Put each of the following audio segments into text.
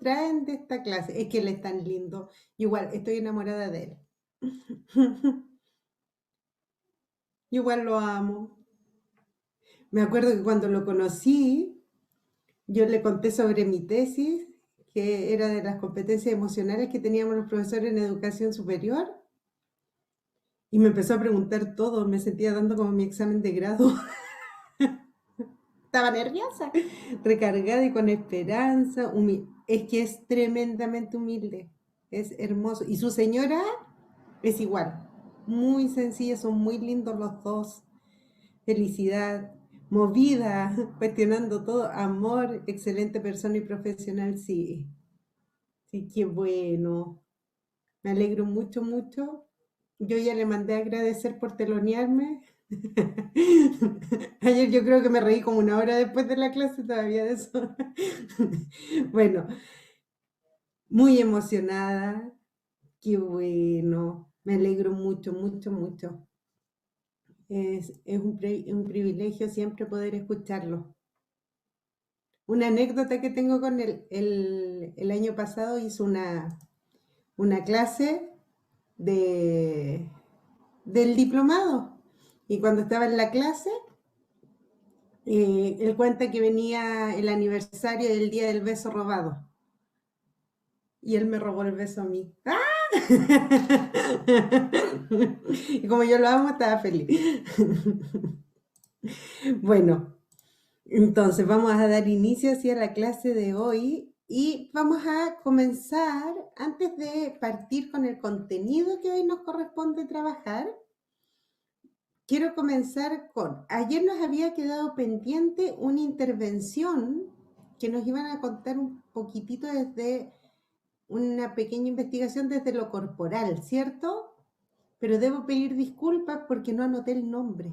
traen de esta clase? Es que él es tan lindo. Igual, estoy enamorada de él. Igual lo amo. Me acuerdo que cuando lo conocí, yo le conté sobre mi tesis, que era de las competencias emocionales que teníamos los profesores en educación superior, y me empezó a preguntar todo, me sentía dando como mi examen de grado. Estaba nerviosa, recargada y con esperanza. Es que es tremendamente humilde, es hermoso. Y su señora es igual, muy sencilla, son muy lindos los dos. Felicidad, movida, cuestionando todo, amor, excelente persona y profesional, sí. Sí, qué bueno. Me alegro mucho, mucho. Yo ya le mandé a agradecer por telonearme. Ayer yo creo que me reí como una hora después de la clase todavía de eso. Bueno, muy emocionada. Qué bueno. Me alegro mucho, mucho, mucho. Es un privilegio siempre poder escucharlo. Una anécdota que tengo con él, el año pasado hizo una clase de, del diplomado. Y cuando estaba en la clase, él cuenta que venía el aniversario del día del beso robado. Y él me robó el beso a mí. ¡Ah! Y como yo lo amo, estaba feliz. Bueno, entonces vamos a dar inicio hacia la clase de hoy y vamos a comenzar, antes de partir con el contenido que hoy nos corresponde trabajar, quiero comenzar ayer nos había quedado pendiente una intervención que nos iban a contar un poquitito desde una pequeña investigación desde lo corporal, ¿cierto? Pero debo pedir disculpas porque no anoté el nombre,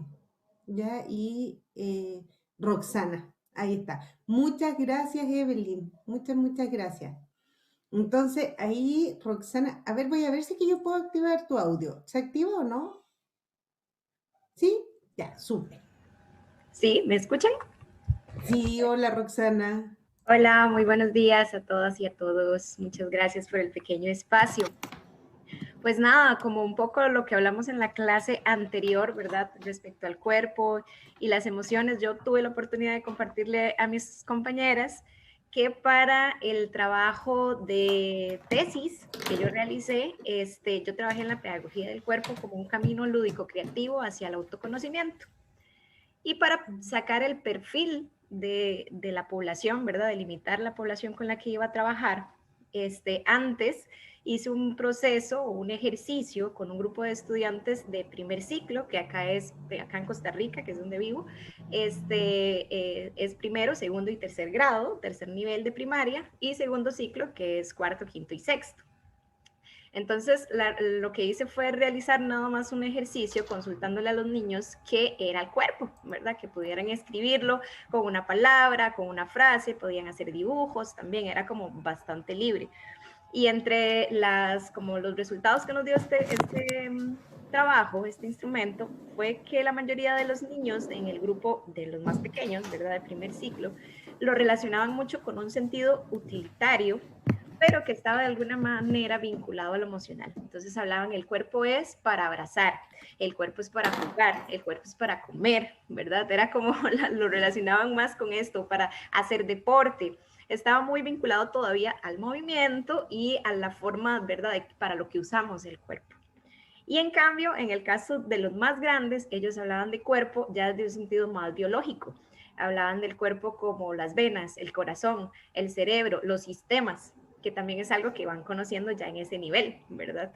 ¿ya? Y Roxana, ahí está. Muchas gracias, Evelyn. Muchas, muchas gracias. Entonces, ahí, Roxana, a ver, voy a ver si que yo puedo activar tu audio. ¿Se activa o no? ¿Sí? Ya, súper. ¿Sí? ¿Me escuchan? Sí, hola, Roxana. Hola, muy buenos días a todas y a todos. Muchas gracias por el pequeño espacio. Pues nada, como un poco lo que hablamos en la clase anterior, ¿verdad? Respecto al cuerpo y las emociones, yo tuve la oportunidad de compartirle a mis compañeras que para el trabajo de tesis que yo realicé, yo trabajé en la pedagogía del cuerpo como un camino lúdico creativo hacia el autoconocimiento. Y para sacar el perfil de la población, ¿verdad? De limitar la población con la que iba a trabajar, antes hice un proceso o un ejercicio con un grupo de estudiantes de primer ciclo, que acá en Costa Rica, que es donde vivo, es primero, segundo y tercer grado, tercer nivel de primaria, y segundo ciclo, que es cuarto, quinto y sexto. Entonces, lo que hice fue realizar nada más un ejercicio consultándole a los niños qué era el cuerpo, ¿verdad? Que pudieran escribirlo con una palabra, con una frase, podían hacer dibujos, también era como bastante libre. Y entre como los resultados que nos dio este trabajo, este instrumento, fue que la mayoría de los niños en el grupo de los más pequeños, ¿verdad? De primer ciclo, lo relacionaban mucho con un sentido utilitario, pero que estaba de alguna manera vinculado a lo emocional. Entonces hablaban, el cuerpo es para abrazar, el cuerpo es para jugar, el cuerpo es para comer, ¿verdad? Era como lo relacionaban más con esto, para hacer deporte. Estaba muy vinculado todavía al movimiento y a la forma, ¿verdad?, para lo que usamos el cuerpo. Y en cambio, en el caso de los más grandes, ellos hablaban de cuerpo ya desde un sentido más biológico. Hablaban del cuerpo como las venas, el corazón, el cerebro, los sistemas, que también es algo que van conociendo ya en ese nivel, ¿verdad?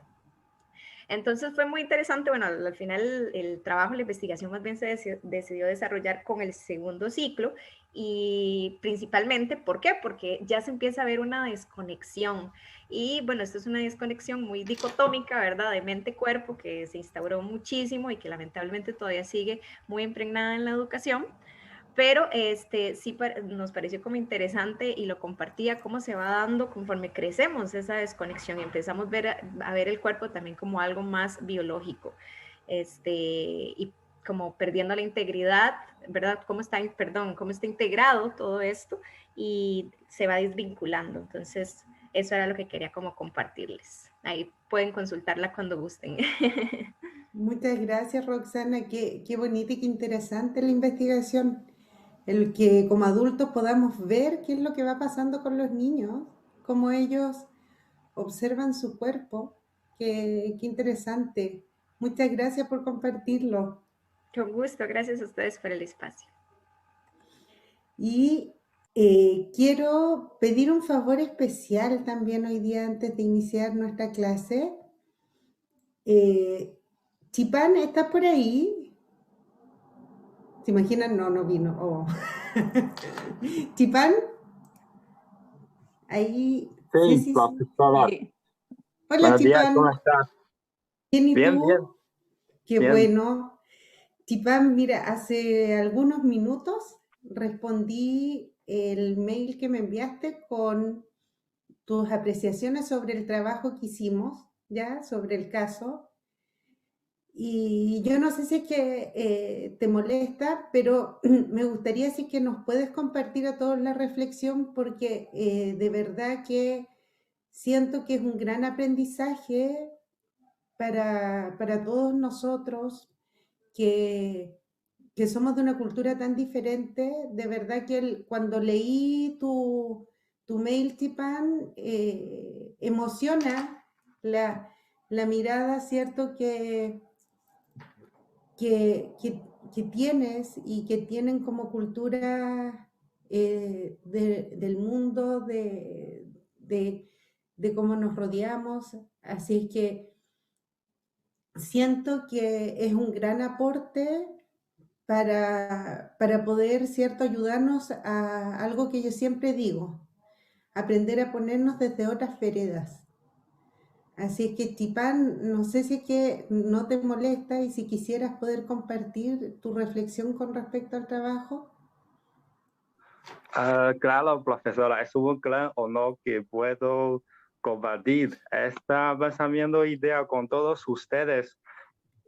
Entonces fue muy interesante, bueno, al final el trabajo, la investigación más bien se decidió desarrollar con el segundo ciclo y principalmente, ¿por qué? Porque ya se empieza a ver una desconexión y bueno, esto es una desconexión muy dicotómica, ¿verdad? De mente-cuerpo que se instauró muchísimo y que lamentablemente todavía sigue muy impregnada en la educación, pero sí nos pareció como interesante y lo compartía cómo se va dando conforme crecemos esa desconexión y empezamos a ver el cuerpo también como algo más biológico. Y como perdiendo la integridad, ¿verdad? Cómo está integrado todo esto y se va desvinculando. Entonces, eso era lo que quería como compartirles. Ahí pueden consultarla cuando gusten. Muchas gracias, Roxana. Qué bonita y qué interesante la investigación. El que como adultos podamos ver qué es lo que va pasando con los niños, cómo ellos observan su cuerpo. Qué interesante. Muchas gracias por compartirlo. Con gusto, gracias a ustedes por el espacio. Y quiero pedir un favor especial también hoy día antes de iniciar nuestra clase. Chipán, ¿estás por ahí? ¿Se imaginan? No, no vino. Oh. Chipán, ahí. Sí, Sí, sí, sí. profesora. Sí. Hola, Buenos días, ¿cómo Chipán. estás? ¿Quién y Bien, bien, tú? Qué bien. bueno. Chipán, mira, hace algunos minutos respondí el mail que me enviaste con tus apreciaciones sobre el trabajo que hicimos, ¿ya? Sobre el caso. Y yo no sé si es que te molesta, pero me gustaría si es que nos puedes compartir a todos la reflexión, porque de verdad que siento que es un gran aprendizaje para todos nosotros que somos de una cultura tan diferente. De verdad que cuando leí tu mail, Tipan, emociona la mirada, ¿cierto? Que tienes y que tienen como cultura del mundo, de cómo nos rodeamos. Así es que siento que es un gran aporte para poder, ¿cierto?, ayudarnos a algo que yo siempre digo, aprender a ponernos desde otras veredas. Así es que, Chipán, no sé si es que no te molesta y si quisieras poder compartir tu reflexión con respecto al trabajo. Claro, profesora, es un gran honor que puedo compartir este pensamiento e idea con todos ustedes.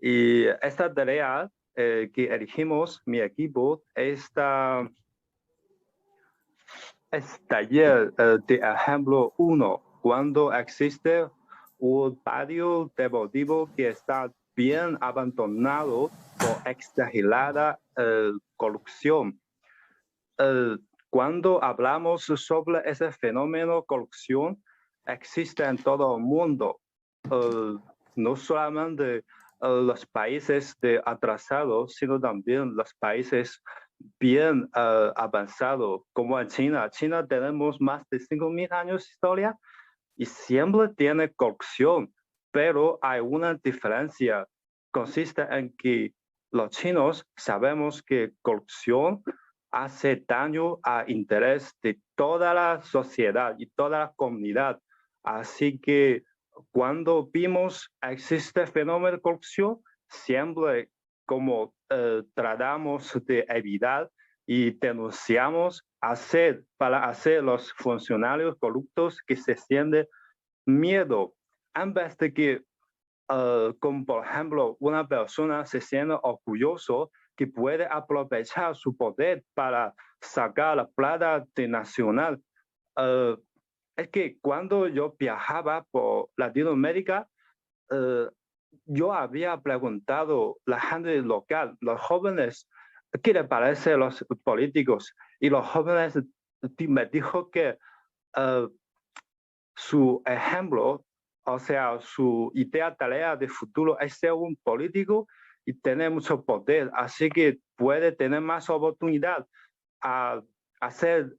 Y esta tarea que elegimos, mi equipo, es taller de ejemplo 1, cuando existe un patio deportivo que está bien abandonado por exagerada corrupción. Cuando hablamos sobre ese fenómeno corrupción, existe en todo el mundo, no solamente los países atrasados, sino también los países bien avanzados, como en China. China tenemos más de 5.000 años de historia y siempre tiene corrupción, pero hay una diferencia. Consiste en que los chinos sabemos que corrupción hace daño al interés de toda la sociedad y toda la comunidad. Así que cuando vimos existe fenómeno de corrupción, siempre como tratamos de evitar y denunciamos para hacer los funcionarios corruptos que se sienten miedo, en vez de que, como por ejemplo, una persona se siente orgulloso que puede aprovechar su poder para sacar la plata de nacional. Es que cuando yo viajaba por Latinoamérica, yo había preguntado a la gente local, los jóvenes, ¿qué les parece a los políticos? Y los jóvenes me dijo que su ejemplo, o sea, su idea tarea de futuro es ser un político y tener mucho poder, así que puede tener más oportunidad a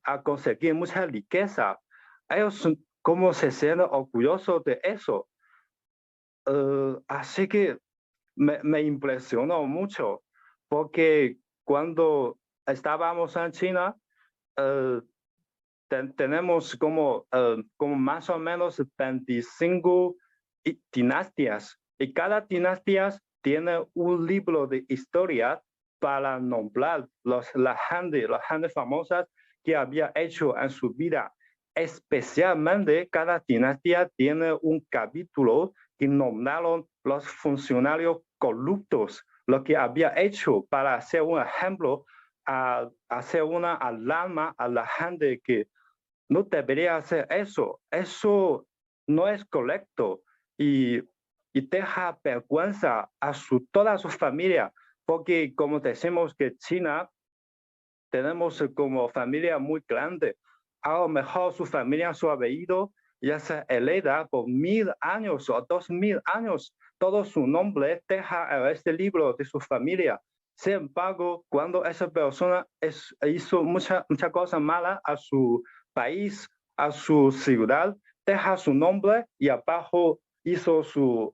a conseguir mucha riqueza. Ellos como se sienten orgullosos de eso. Así que me impresionó mucho, porque cuando estábamos en China, uh, tenemos como más o menos 25 dinastías, y cada dinastía tiene un libro de historia para nombrar las gente famosas que había hecho en su vida. Especialmente cada dinastía tiene un capítulo que nombraron los funcionarios corruptos lo que había hecho para hacer un ejemplo, a hacer una alarma a la gente que no debería hacer eso. Eso no es correcto y deja vergüenza a toda su familia, porque como decimos que China tenemos como familia muy grande. A lo mejor su familia, su apellido, ya se hereda por 1000 años o 2000 años. Todo su nombre deja en este libro de su familia. Sin embargo, cuando esa persona hizo mucha cosa mala a su país, a su ciudad, deja su nombre y abajo hizo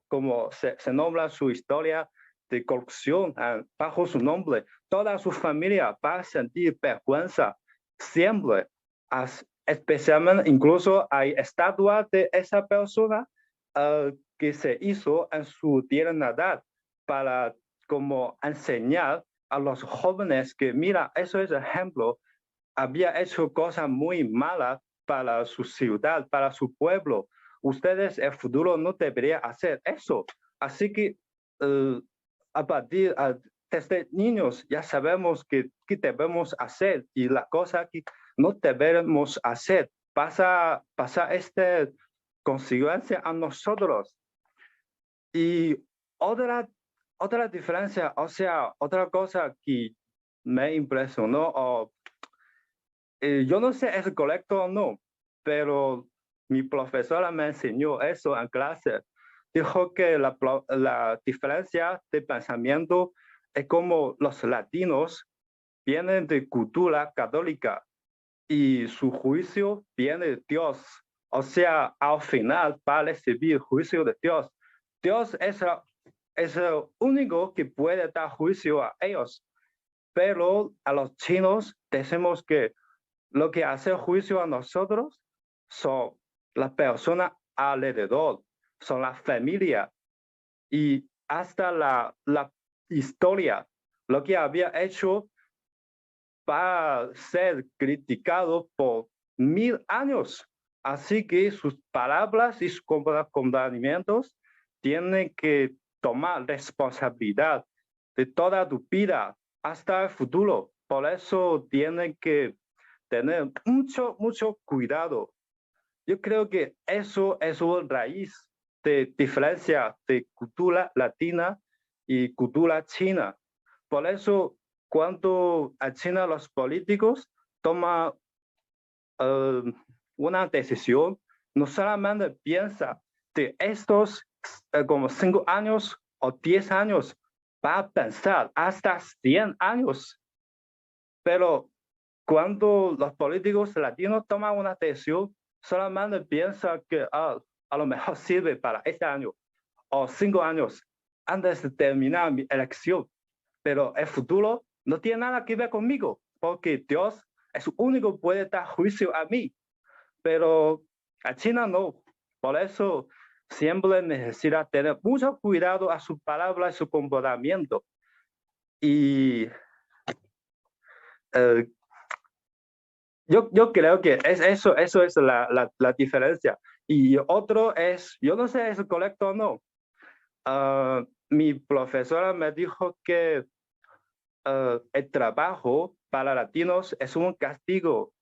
como se nombra su historia de corrupción bajo su nombre. Toda su familia va a sentir vergüenza siempre. Especialmente, incluso hay estatuas de esa persona que se hizo en su tierra natal para como enseñar a los jóvenes que, mira, eso es ejemplo, había hecho cosas muy malas para su ciudad, para su pueblo. Ustedes en el futuro no deberían hacer eso. Así que a partir desde niños ya sabemos qué debemos hacer y las cosas que no debemos hacer. Pasa esta consecuencia a nosotros. Y otra diferencia, o sea, otra cosa que me impresionó, yo no sé si es correcto o no, pero mi profesora me enseñó eso en clase. Dijo que la diferencia de pensamiento es como los latinos vienen de cultura católica y su juicio viene de Dios. O sea, al final va a recibir juicio de Dios. Dios es el único que puede dar juicio a ellos. Pero a los chinos decimos que lo que hace juicio a nosotros son las personas alrededor, son la familia y hasta la historia. Lo que había hecho va a ser criticado por 1000 años. Así que sus palabras y sus comportamientos tienen que tomar responsabilidad de toda tu vida hasta el futuro. Por eso tienen que tener mucho cuidado. Yo creo que eso es una raíz de diferencia de cultura latina y cultura china. Por eso, cuando a China los políticos toman una decisión, no solamente piensa de estos como 5 años o 10 años, va a pensar hasta 100 años. Pero cuando los políticos latinos toman una decisión, solamente piensa que a lo mejor sirve para este año o 5 años antes de terminar mi elección. Pero el futuro no tiene nada que ver conmigo, porque Dios es el único que puede dar juicio a mí. Pero a China no. Por eso siempre necesita tener mucho cuidado a sus palabras y su comportamiento. Y yo creo que eso es la diferencia. Y otro es, yo no sé si es correcto o no. Mi profesora me dijo que el trabajo para latinos es un castigo,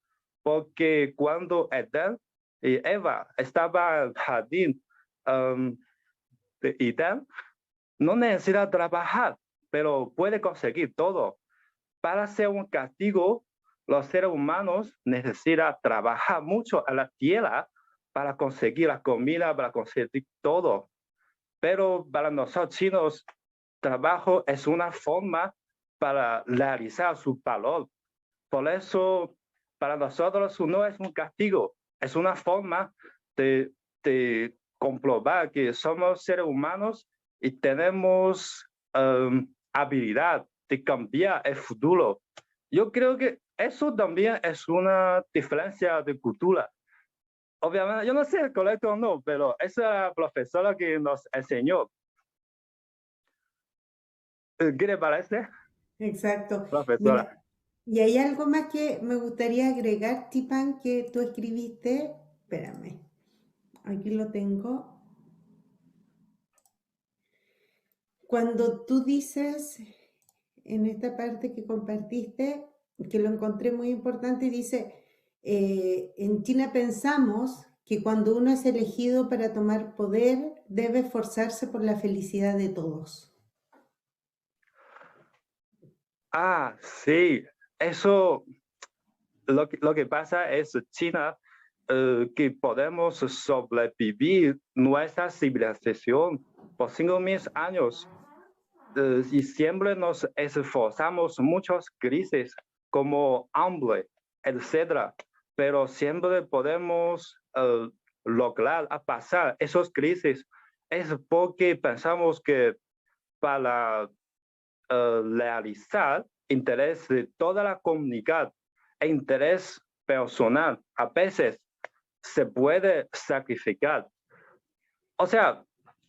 porque cuando Edén y Eva estaban en el jardín de Edén, no necesita trabajar, pero puede conseguir todo. Para ser un castigo, los seres humanos necesitan trabajar mucho en la tierra para conseguir la comida, para conseguir todo. Pero para nosotros chinos, trabajo es una forma para realizar su valor. Por eso, para nosotros no es un castigo, es una forma de comprobar que somos seres humanos y tenemos habilidad de cambiar el futuro. Yo creo que eso también es una diferencia de cultura. Obviamente, yo no sé si es correcto o no, pero esa profesora que nos enseñó, ¿qué le parece, Exacto. profesora? Mira, y hay algo más que me gustaría agregar, Tipan, que tú escribiste. Espérame, aquí lo tengo. Cuando tú dices, en esta parte que compartiste, que lo encontré muy importante, dice, en China pensamos que cuando uno es elegido para tomar poder, debe esforzarse por la felicidad de todos. Ah, sí, eso, lo que pasa es China, que podemos sobrevivir nuestra civilización por 5.000 años y siempre nos esforzamos muchas crisis como hambre, etcétera, pero siempre podemos lograr pasar esas crisis. Es porque pensamos que para realizar interés de toda la comunidad e interés personal, a veces se puede sacrificar. O sea,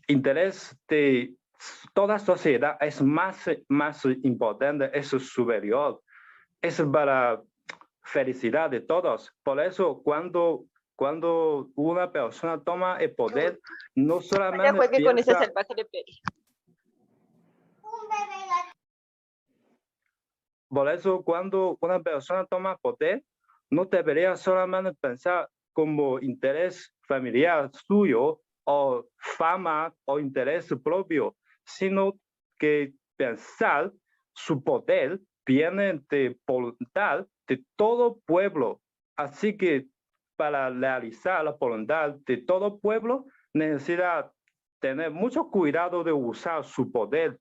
interés de toda sociedad es más importante, es superior, es para felicidad de todos. Por eso, cuando una persona toma el poder, no Ya solamente juegue con ese piensa, salvaje de Peri. por eso cuando una persona toma poder, no debería solamente pensar como interés familiar suyo o fama o interés propio, sino que pensar su poder viene de voluntad de todo pueblo. Así que para realizar la voluntad de todo pueblo, necesita tener mucho cuidado de usar su poder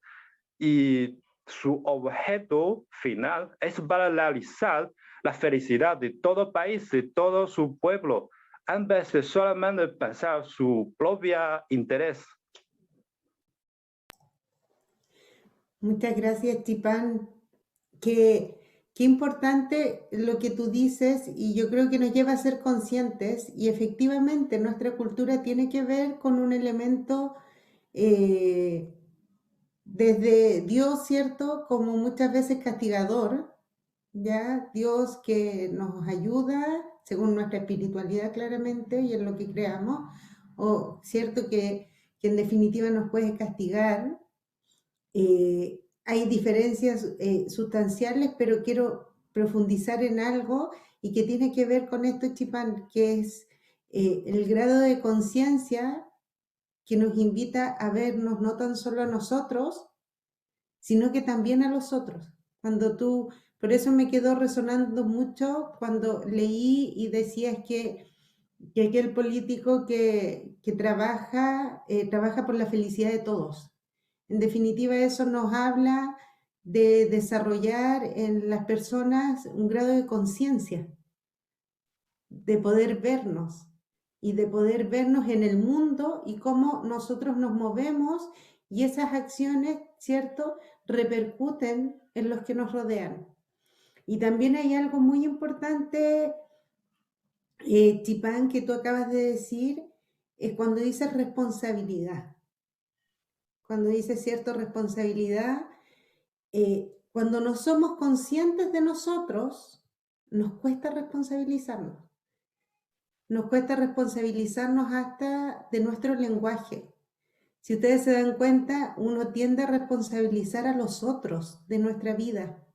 y su objeto final es para realizar la felicidad de todo país, de todo su pueblo, en vez de solamente pensar su propio interés. Muchas gracias, Chipán. Qué importante lo que tú dices y yo creo que nos lleva a ser conscientes y efectivamente nuestra cultura tiene que ver con un elemento desde Dios, ¿cierto? Como muchas veces castigador, ¿ya? Dios que nos ayuda según nuestra espiritualidad claramente y en lo que creamos, o cierto que en definitiva nos puede castigar. Hay diferencias sustanciales, pero quiero profundizar en algo y que tiene que ver con esto, Chipán, que es el grado de conciencia que nos invita a vernos no tan solo a nosotros, sino que también a los otros. Por eso me quedó resonando mucho cuando leí y decías que aquel político que trabaja por la felicidad de todos. En definitiva, eso nos habla de desarrollar en las personas un grado de conciencia, de poder vernos y de poder vernos en el mundo y cómo nosotros nos movemos y esas acciones, ¿cierto?, repercuten en los que nos rodean. Y también hay algo muy importante, Chipán, que tú acabas de decir, es cuando dices responsabilidad. Cuando dices, cierto, responsabilidad, cuando no somos conscientes de nosotros, nos cuesta responsabilizarnos. Nos cuesta responsabilizarnos hasta de nuestro lenguaje. Si ustedes se dan cuenta, uno tiende a responsabilizar a los otros de nuestra vida.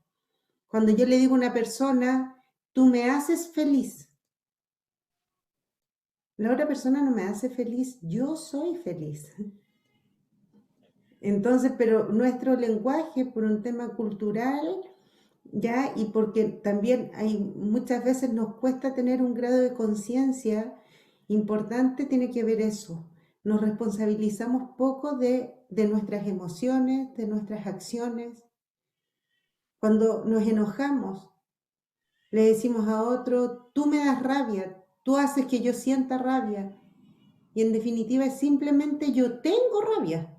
Cuando yo le digo a una persona, tú me haces feliz, la otra persona no me hace feliz, yo soy feliz. Entonces, pero nuestro lenguaje, por un tema cultural, ya, y porque también muchas veces nos cuesta tener un grado de conciencia importante, tiene que ver eso. Nos responsabilizamos poco de nuestras emociones, de nuestras acciones. Cuando nos enojamos, le decimos a otro, tú me das rabia, tú haces que yo sienta rabia. Y en definitiva es simplemente yo tengo rabia.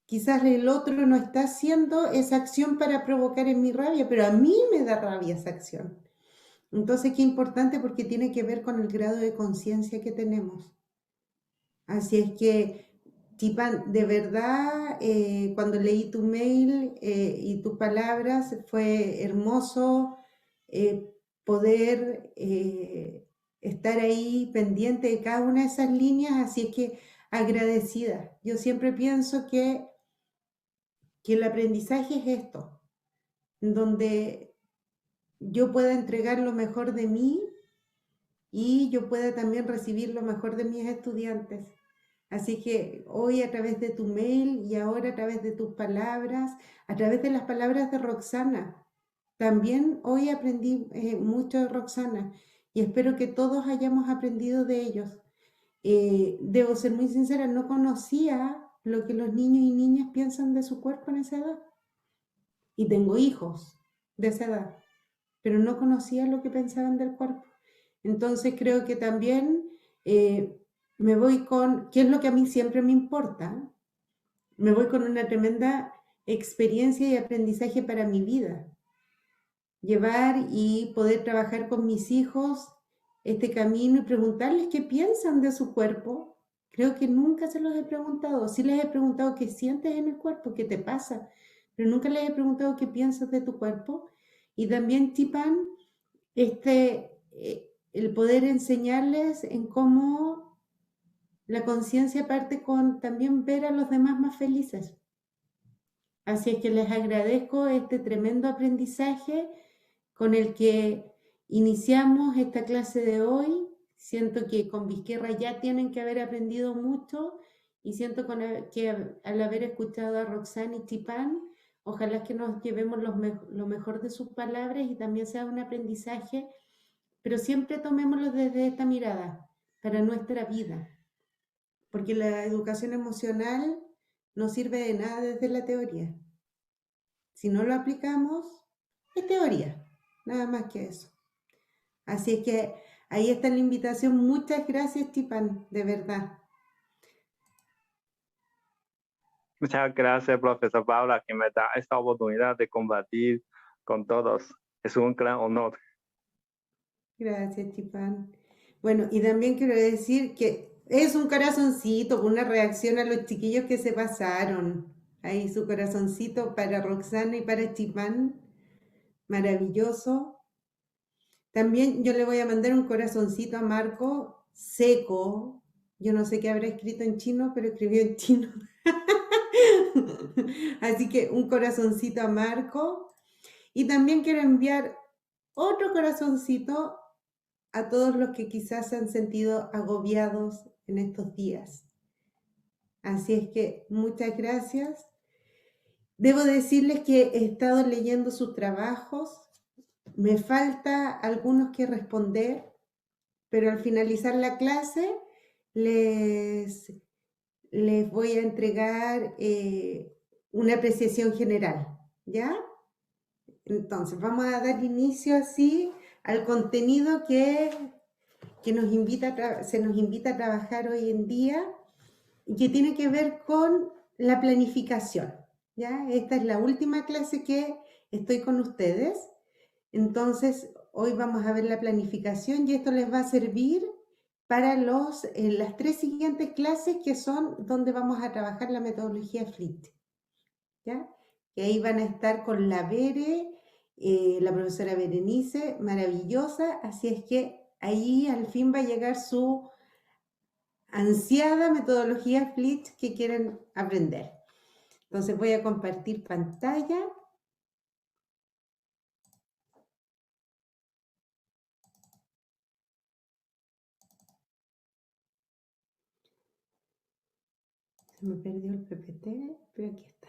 Quizás el otro no está haciendo esa acción para provocar en mi rabia, pero a mí me da rabia esa acción. Entonces, qué importante porque tiene que ver con el grado de conciencia que tenemos. Así es que, Chipán, de verdad, cuando leí tu mail y tus palabras, fue hermoso poder estar ahí pendiente de cada una de esas líneas. Así es que agradecida. Yo siempre pienso que el aprendizaje es esto, donde yo pueda entregar lo mejor de mí y yo pueda también recibir lo mejor de mis estudiantes. Así que hoy a través de tu mail y ahora a través de tus palabras, a través de las palabras de Roxana, también hoy aprendí mucho de Roxana y espero que todos hayamos aprendido de ellos. Debo ser muy sincera, no conocía lo que los niños y niñas piensan de su cuerpo en esa edad. Y tengo hijos de esa edad, pero no conocía lo que pensaban del cuerpo. Entonces creo que también me voy con, ¿qué es lo que a mí siempre me importa? Me voy con una tremenda experiencia y aprendizaje para mi vida. Llevar y poder trabajar con mis hijos este camino y preguntarles qué piensan de su cuerpo. Creo que nunca se los he preguntado. Sí les he preguntado qué sientes en el cuerpo, qué te pasa, pero nunca les he preguntado qué piensas de tu cuerpo. Y también, Tipan, el poder enseñarles en cómo la conciencia parte con también ver a los demás más felices. Así es que les agradezco este tremendo aprendizaje con el que iniciamos esta clase de hoy. Siento que con Vizquerra ya tienen que haber aprendido mucho y siento que al haber escuchado a Roxana y Chipán, ojalá que nos llevemos lo mejor de sus palabras y también sea un aprendizaje, pero siempre tomémoslo desde esta mirada para nuestra vida, porque la educación emocional no sirve de nada desde la teoría. Si no lo aplicamos, es teoría, nada más que eso. Así es que ahí está la invitación. Muchas gracias, Tipan, de verdad. Muchas gracias, profesor Paula, que me da esta oportunidad de compartir con todos. Es un gran honor. Gracias, Tipan. Bueno, y también quiero decir que es un corazoncito, una reacción a los chiquillos que se pasaron. Ahí su corazoncito para Roxana y para Tipan. Maravilloso. También yo le voy a mandar un corazoncito a Marco, seco. Yo no sé qué habrá escrito en chino, pero escribió en chino. Así que un corazoncito a Marco. Y también quiero enviar otro corazoncito a todos los que quizás se han sentido agobiados en estos días. Así es que muchas gracias. Debo decirles que he estado leyendo sus trabajos. Me falta algunos que responder, pero al finalizar la clase les voy a entregar una apreciación general, ¿ya? Entonces, vamos a dar inicio así al contenido que se nos invita a trabajar hoy en día y que tiene que ver con la planificación, ¿ya? Esta es la última clase que estoy con ustedes. Entonces, hoy vamos a ver la planificación y esto les va a servir para las 3 siguientes clases que son donde vamos a trabajar la metodología FLIT, ¿ya? Que ahí van a estar con la Bere, la profesora Berenice, maravillosa, así es que ahí al fin va a llegar su ansiada metodología FLIT que quieren aprender. Entonces voy a compartir pantalla. Se me perdió el PPT, pero aquí está.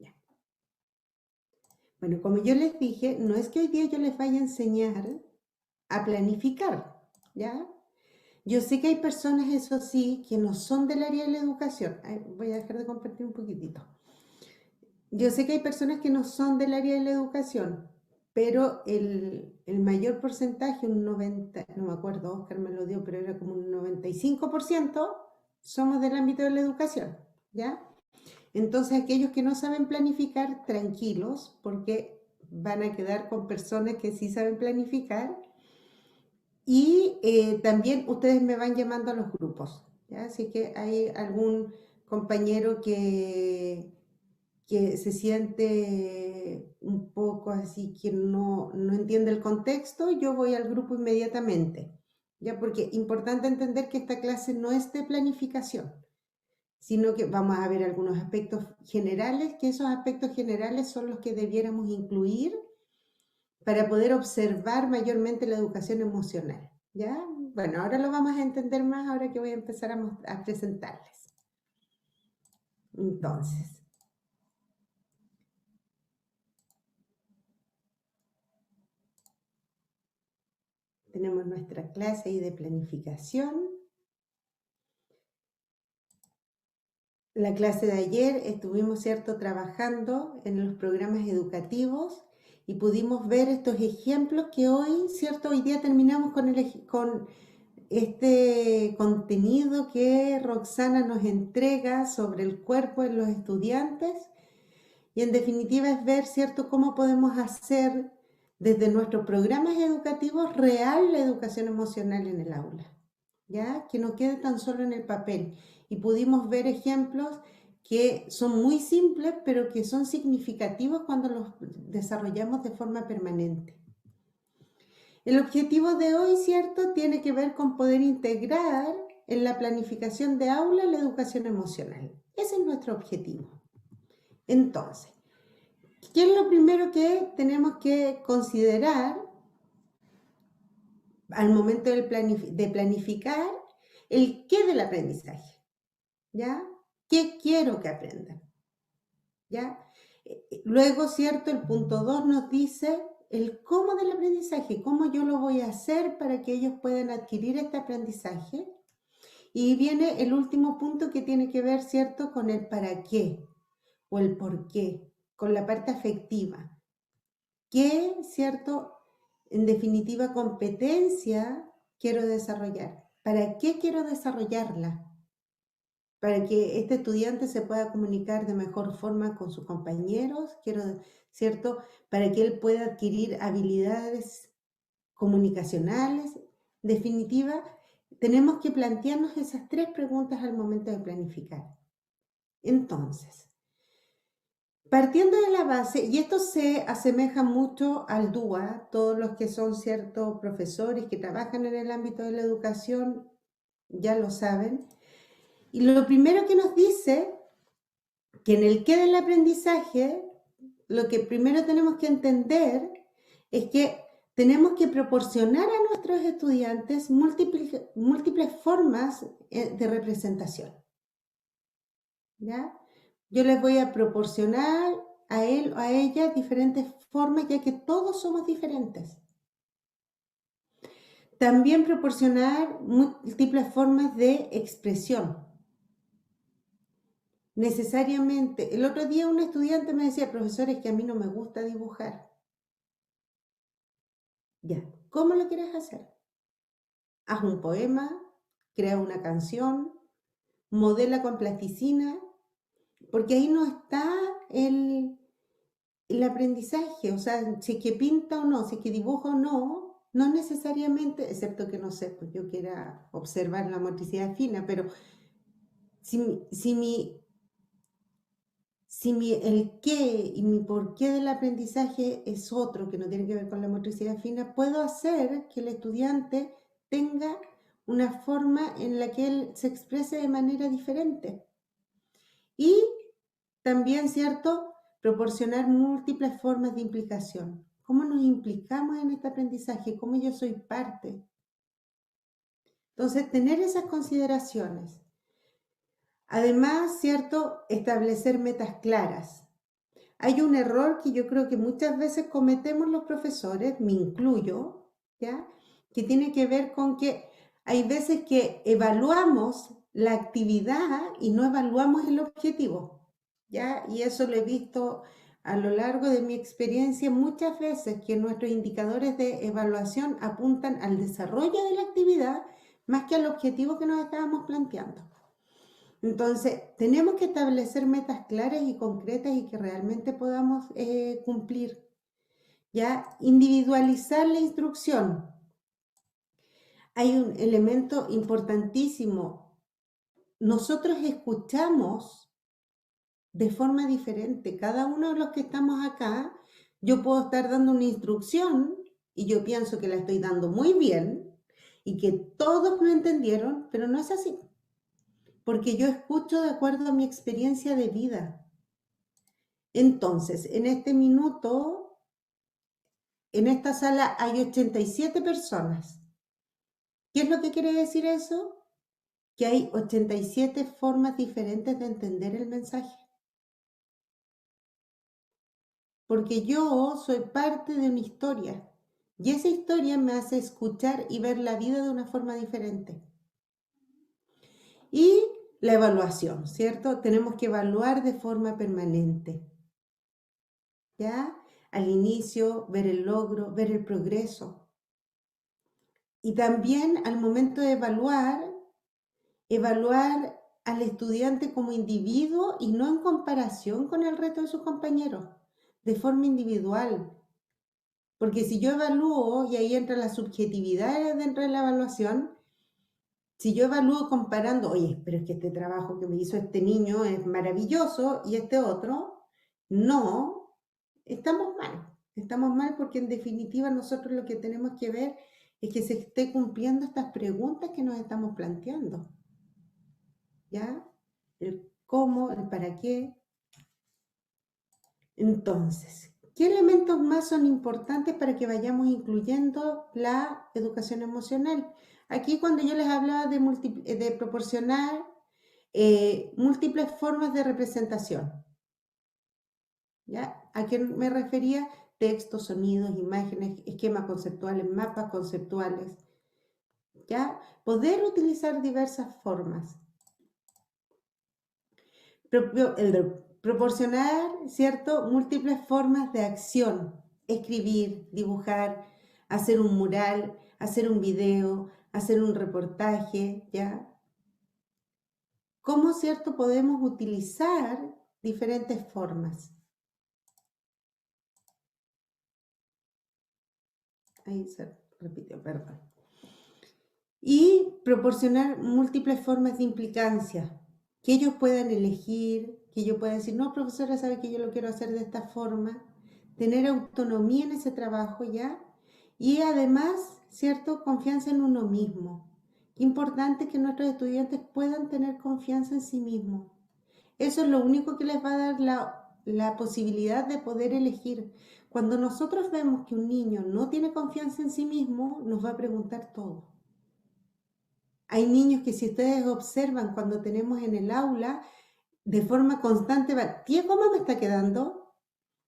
Ya. Bueno, como yo les dije, no es que hoy día yo les vaya a enseñar a planificar, ¿ya? Yo sé que hay personas, eso sí, que no son del área de la educación. Ay, voy a dejar de compartir un poquitito. Yo sé que hay personas que no son del área de la educación, pero el mayor porcentaje, un 90, no me acuerdo, Oscar me lo dio, pero era como un 95%, somos del ámbito de la educación, ¿ya? Entonces, aquellos que no saben planificar, tranquilos, porque van a quedar con personas que sí saben planificar. Y también ustedes me van llamando a los grupos, ¿ya? Así que hay algún compañero que se siente un poco así, que no entiende el contexto, yo voy al grupo inmediatamente. Ya, porque importante entender que esta clase no es de planificación, sino que vamos a ver algunos aspectos generales, que esos aspectos generales son los que debiéramos incluir para poder observar mayormente la educación emocional, ¿ya? Bueno, ahora lo vamos a entender más ahora que voy a empezar a presentarles. Entonces, tenemos nuestra clase ahí de planificación. La clase de ayer estuvimos, ¿cierto?, trabajando en los programas educativos y pudimos ver estos ejemplos que hoy, ¿cierto? Hoy día terminamos con este contenido que Roxana nos entrega sobre el cuerpo en los estudiantes y en definitiva es ver, ¿cierto?, cómo podemos hacer desde nuestros programas educativos real la educación emocional en el aula, ¿ya? Que no quede tan solo en el papel. Y pudimos ver ejemplos que son muy simples, pero que son significativos cuando los desarrollamos de forma permanente. El objetivo de hoy, ¿cierto?, tiene que ver con poder integrar en la planificación de aula la educación emocional. Ese es nuestro objetivo. Entonces, ¿qué es lo primero que tenemos que considerar al momento de planificar? El qué del aprendizaje, ¿ya? ¿Qué quiero que aprendan? ¿Ya? Luego, ¿cierto? El punto 2 nos dice el cómo del aprendizaje, cómo yo lo voy a hacer para que ellos puedan adquirir este aprendizaje. Y viene el último punto que tiene que ver, ¿cierto?, con el para qué o el por qué, con la parte afectiva. ¿Qué, cierto? En definitiva, competencia quiero desarrollar. ¿Para qué quiero desarrollarla? Para que este estudiante se pueda comunicar de mejor forma con sus compañeros, ¿cierto? Para que él pueda adquirir habilidades comunicacionales. En definitiva, tenemos que plantearnos esas 3 preguntas al momento de planificar. Entonces, partiendo de la base, y esto se asemeja mucho al DUA, todos los que son ciertos profesores que trabajan en el ámbito de la educación ya lo saben. Y lo primero que nos dice, que en el qué del aprendizaje, lo que primero tenemos que entender es que tenemos que proporcionar a nuestros estudiantes múltiples formas de representación, ¿ya? Yo les voy a proporcionar a él o a ella diferentes formas, ya que todos somos diferentes. También proporcionar múltiples formas de expresión. Necesariamente, el otro día un estudiante me decía, profesor, es que a mí no me gusta dibujar. Ya, ¿cómo lo quieres hacer? Haz un poema, crea una canción, modela con plasticina, porque ahí no está el aprendizaje, o sea, si es que pinta o no, si es que dibuja o no, no necesariamente, excepto que no sé, pues yo quiera observar la motricidad fina, pero el qué y mi por qué del aprendizaje es otro, que no tiene que ver con la motricidad fina, puedo hacer que el estudiante tenga una forma en la que él se exprese de manera diferente. Y también, ¿cierto?, proporcionar múltiples formas de implicación. ¿Cómo nos implicamos en este aprendizaje? ¿Cómo yo soy parte? Entonces, tener esas consideraciones. Además, ¿cierto?, establecer metas claras. Hay un error que yo creo que muchas veces cometemos los profesores, me incluyo, ¿ya?, que tiene que ver con que hay veces que evaluamos la actividad y no evaluamos el objetivo, ¿ya? Y eso lo he visto a lo largo de mi experiencia muchas veces, que nuestros indicadores de evaluación apuntan al desarrollo de la actividad más que al objetivo que nos estábamos planteando. Entonces, tenemos que establecer metas claras y concretas y que realmente podamos cumplir. ¿Ya? Individualizar la instrucción. Hay un elemento importantísimo. Nosotros escuchamos de forma diferente. Cada uno de los que estamos acá, yo puedo estar dando una instrucción y yo pienso que la estoy dando muy bien, y que todos lo entendieron, pero no es así. Porque yo escucho de acuerdo a mi experiencia de vida. Entonces, en este minuto, en esta sala hay 87 personas. ¿Qué es lo que quiere decir eso? Que hay 87 formas diferentes de entender el mensaje. Porque yo soy parte de una historia y esa historia me hace escuchar y ver la vida de una forma diferente. Y la evaluación, ¿cierto? Tenemos que evaluar de forma permanente. ¿Ya? Al inicio, ver el logro, ver el progreso. Y también al momento de evaluar al estudiante como individuo y no en comparación con el resto de sus compañeros, de forma individual. Porque si yo evalúo, y ahí entra la subjetividad dentro de la evaluación, si yo evalúo comparando, oye, pero es que este trabajo que me hizo este niño es maravilloso y este otro, no, estamos mal. Estamos mal porque en definitiva nosotros lo que tenemos que ver es que se esté cumpliendo estas preguntas que nos estamos planteando. ¿Ya? El cómo, el para qué. Entonces, ¿qué elementos más son importantes para que vayamos incluyendo la educación emocional? Aquí cuando yo les hablaba de proporcionar múltiples formas de representación, ¿ya? ¿A qué me refería? Textos, sonidos, imágenes, esquemas conceptuales, mapas conceptuales, ¿ya? Poder utilizar diversas formas. Proporcionar, ¿cierto? Múltiples formas de acción. Escribir, dibujar, hacer un mural, hacer un video, hacer un reportaje, ¿ya? ¿Cómo, cierto, podemos utilizar diferentes formas? Ahí se repitió, perdón. Y proporcionar múltiples formas de implicancia, que ellos puedan elegir, que yo pueda decir, no, profesora, sabe que yo lo quiero hacer de esta forma, tener autonomía en ese trabajo, ¿ya? Y además, ¿cierto? Confianza en uno mismo. Importante que nuestros estudiantes puedan tener confianza en sí mismos. Eso es lo único que les va a dar la posibilidad de poder elegir. Cuando nosotros vemos que un niño no tiene confianza en sí mismo, nos va a preguntar todo. Hay niños que si ustedes observan cuando tenemos en el aula, de forma constante va, tía, ¿cómo me está quedando?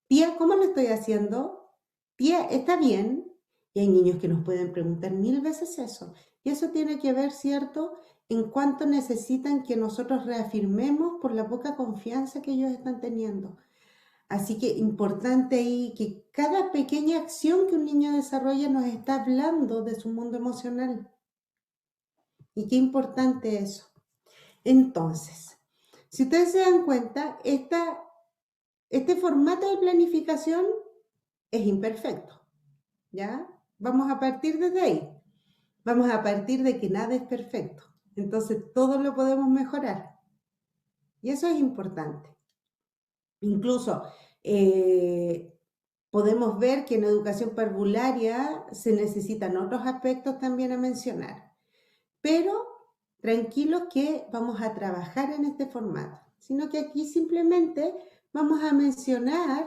Tía, ¿cómo lo estoy haciendo? Tía, ¿está bien? Y hay niños que nos pueden preguntar 1000 veces eso. Y eso tiene que ver, ¿cierto?, en cuánto necesitan que nosotros reafirmemos por la poca confianza que ellos están teniendo. Así que importante ahí que cada pequeña acción que un niño desarrolla nos está hablando de su mundo emocional. Y qué importante eso. Entonces, si ustedes se dan cuenta, este formato de planificación es imperfecto, ¿ya? Vamos a partir desde ahí. Vamos a partir de que nada es perfecto. Entonces, todo lo podemos mejorar. Y eso es importante. Incluso, podemos ver que en educación parvularia se necesitan otros aspectos también a mencionar. Pero tranquilos que vamos a trabajar en este formato, sino que aquí simplemente vamos a mencionar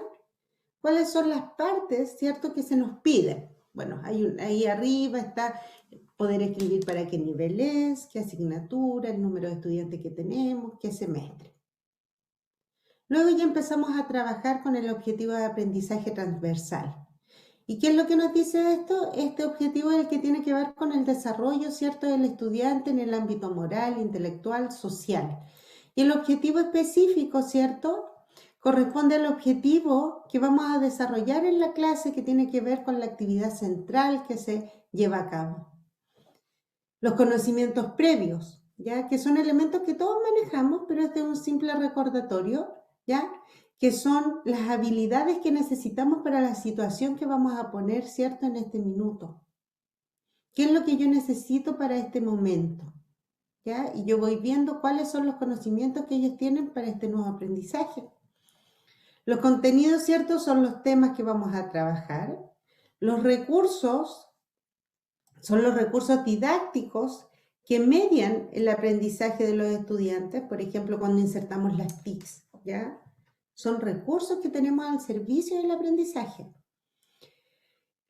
cuáles son las partes, ¿cierto?, que se nos piden. Bueno, ahí arriba está poder escribir para qué nivel es, qué asignatura, el número de estudiantes que tenemos, qué semestre. Luego ya empezamos a trabajar con el objetivo de aprendizaje transversal. ¿Y qué es lo que nos dice esto? Este objetivo es el que tiene que ver con el desarrollo, ¿cierto?, del estudiante en el ámbito moral, intelectual, social. Y el objetivo específico, ¿cierto?, corresponde al objetivo que vamos a desarrollar en la clase que tiene que ver con la actividad central que se lleva a cabo. Los conocimientos previos, ¿ya?, que son elementos que todos manejamos, pero este es un simple recordatorio, ¿ya?, que son las habilidades que necesitamos para la situación que vamos a poner, ¿cierto?, en este minuto. ¿Qué es lo que yo necesito para este momento? ¿Ya? Y yo voy viendo cuáles son los conocimientos que ellos tienen para este nuevo aprendizaje. Los contenidos, ¿cierto?, son los temas que vamos a trabajar. Los recursos Son los recursos didácticos que median el aprendizaje de los estudiantes, por ejemplo, cuando insertamos las TICs, ¿ya? Son recursos que tenemos al servicio del aprendizaje.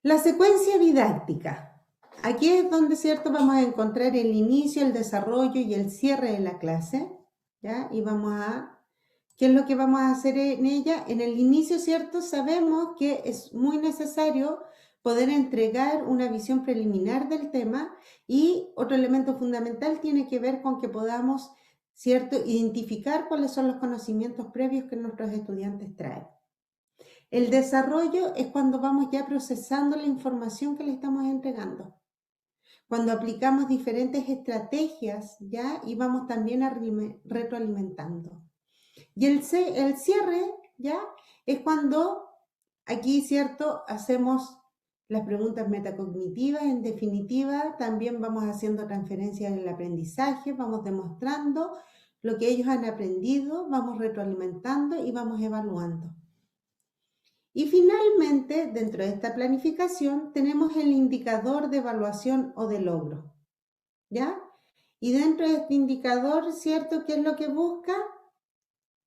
La secuencia didáctica. Aquí es donde, ¿cierto?, vamos a encontrar el inicio, el desarrollo y el cierre de la clase, ¿ya? Y ¿qué es lo que vamos a hacer en ella? En el inicio, ¿cierto?, sabemos que es muy necesario poder entregar una visión preliminar del tema, y otro elemento fundamental tiene que ver con que podamos, ¿cierto?, identificar cuáles son los conocimientos previos que nuestros estudiantes traen. El desarrollo es cuando vamos ya procesando la información que le estamos entregando, cuando aplicamos diferentes estrategias, ¿ya? Y vamos también retroalimentando. Y el cierre, ¿ya? Es cuando aquí, ¿cierto?, hacemos las preguntas metacognitivas. En definitiva, también vamos haciendo transferencias en el aprendizaje, vamos demostrando lo que ellos han aprendido, vamos retroalimentando y vamos evaluando. Y finalmente, dentro de esta planificación, tenemos el indicador de evaluación o de logro, ¿ya? Y dentro de este indicador, ¿cierto?, ¿qué es lo que busca?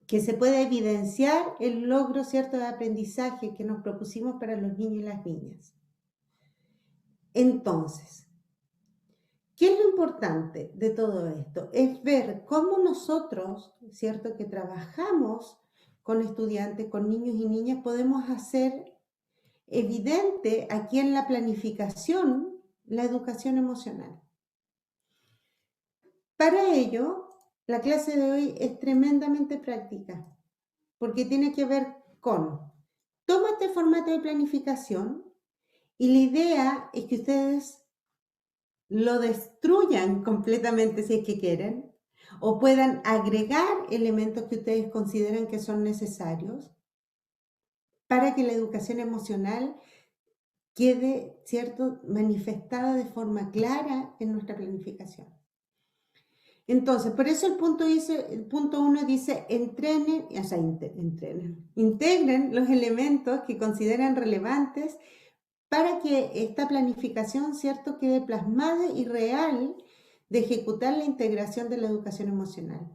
Que se pueda evidenciar el logro, ¿cierto?, de aprendizaje que nos propusimos para los niños y las niñas. Entonces, ¿qué es lo importante de todo esto? Es ver cómo nosotros, ¿cierto?, que trabajamos con estudiantes, con niños y niñas, podemos hacer evidente aquí en la planificación la educación emocional. Para ello, la clase de hoy es tremendamente práctica, porque tiene que ver con, toma este formato de planificación y la idea es que ustedes lo destruyan completamente si es que quieren, o puedan agregar elementos que ustedes consideren que son necesarios para que la educación emocional quede, ¿cierto?, manifestada de forma clara en nuestra planificación. Entonces, por eso el punto 1 dice, integren los elementos que consideren relevantes para que esta planificación, ¿cierto?, quede plasmada y real de ejecutar la integración de la educación emocional.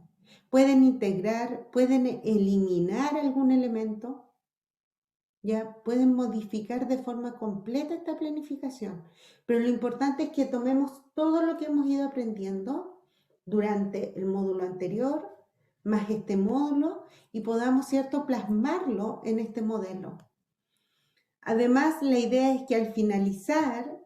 Pueden integrar, pueden eliminar algún elemento, ya pueden modificar de forma completa esta planificación, pero lo importante es que tomemos todo lo que hemos ido aprendiendo durante el módulo anterior, más este módulo, y podamos, ¿cierto?, plasmarlo en este modelo. Además, la idea es que al finalizar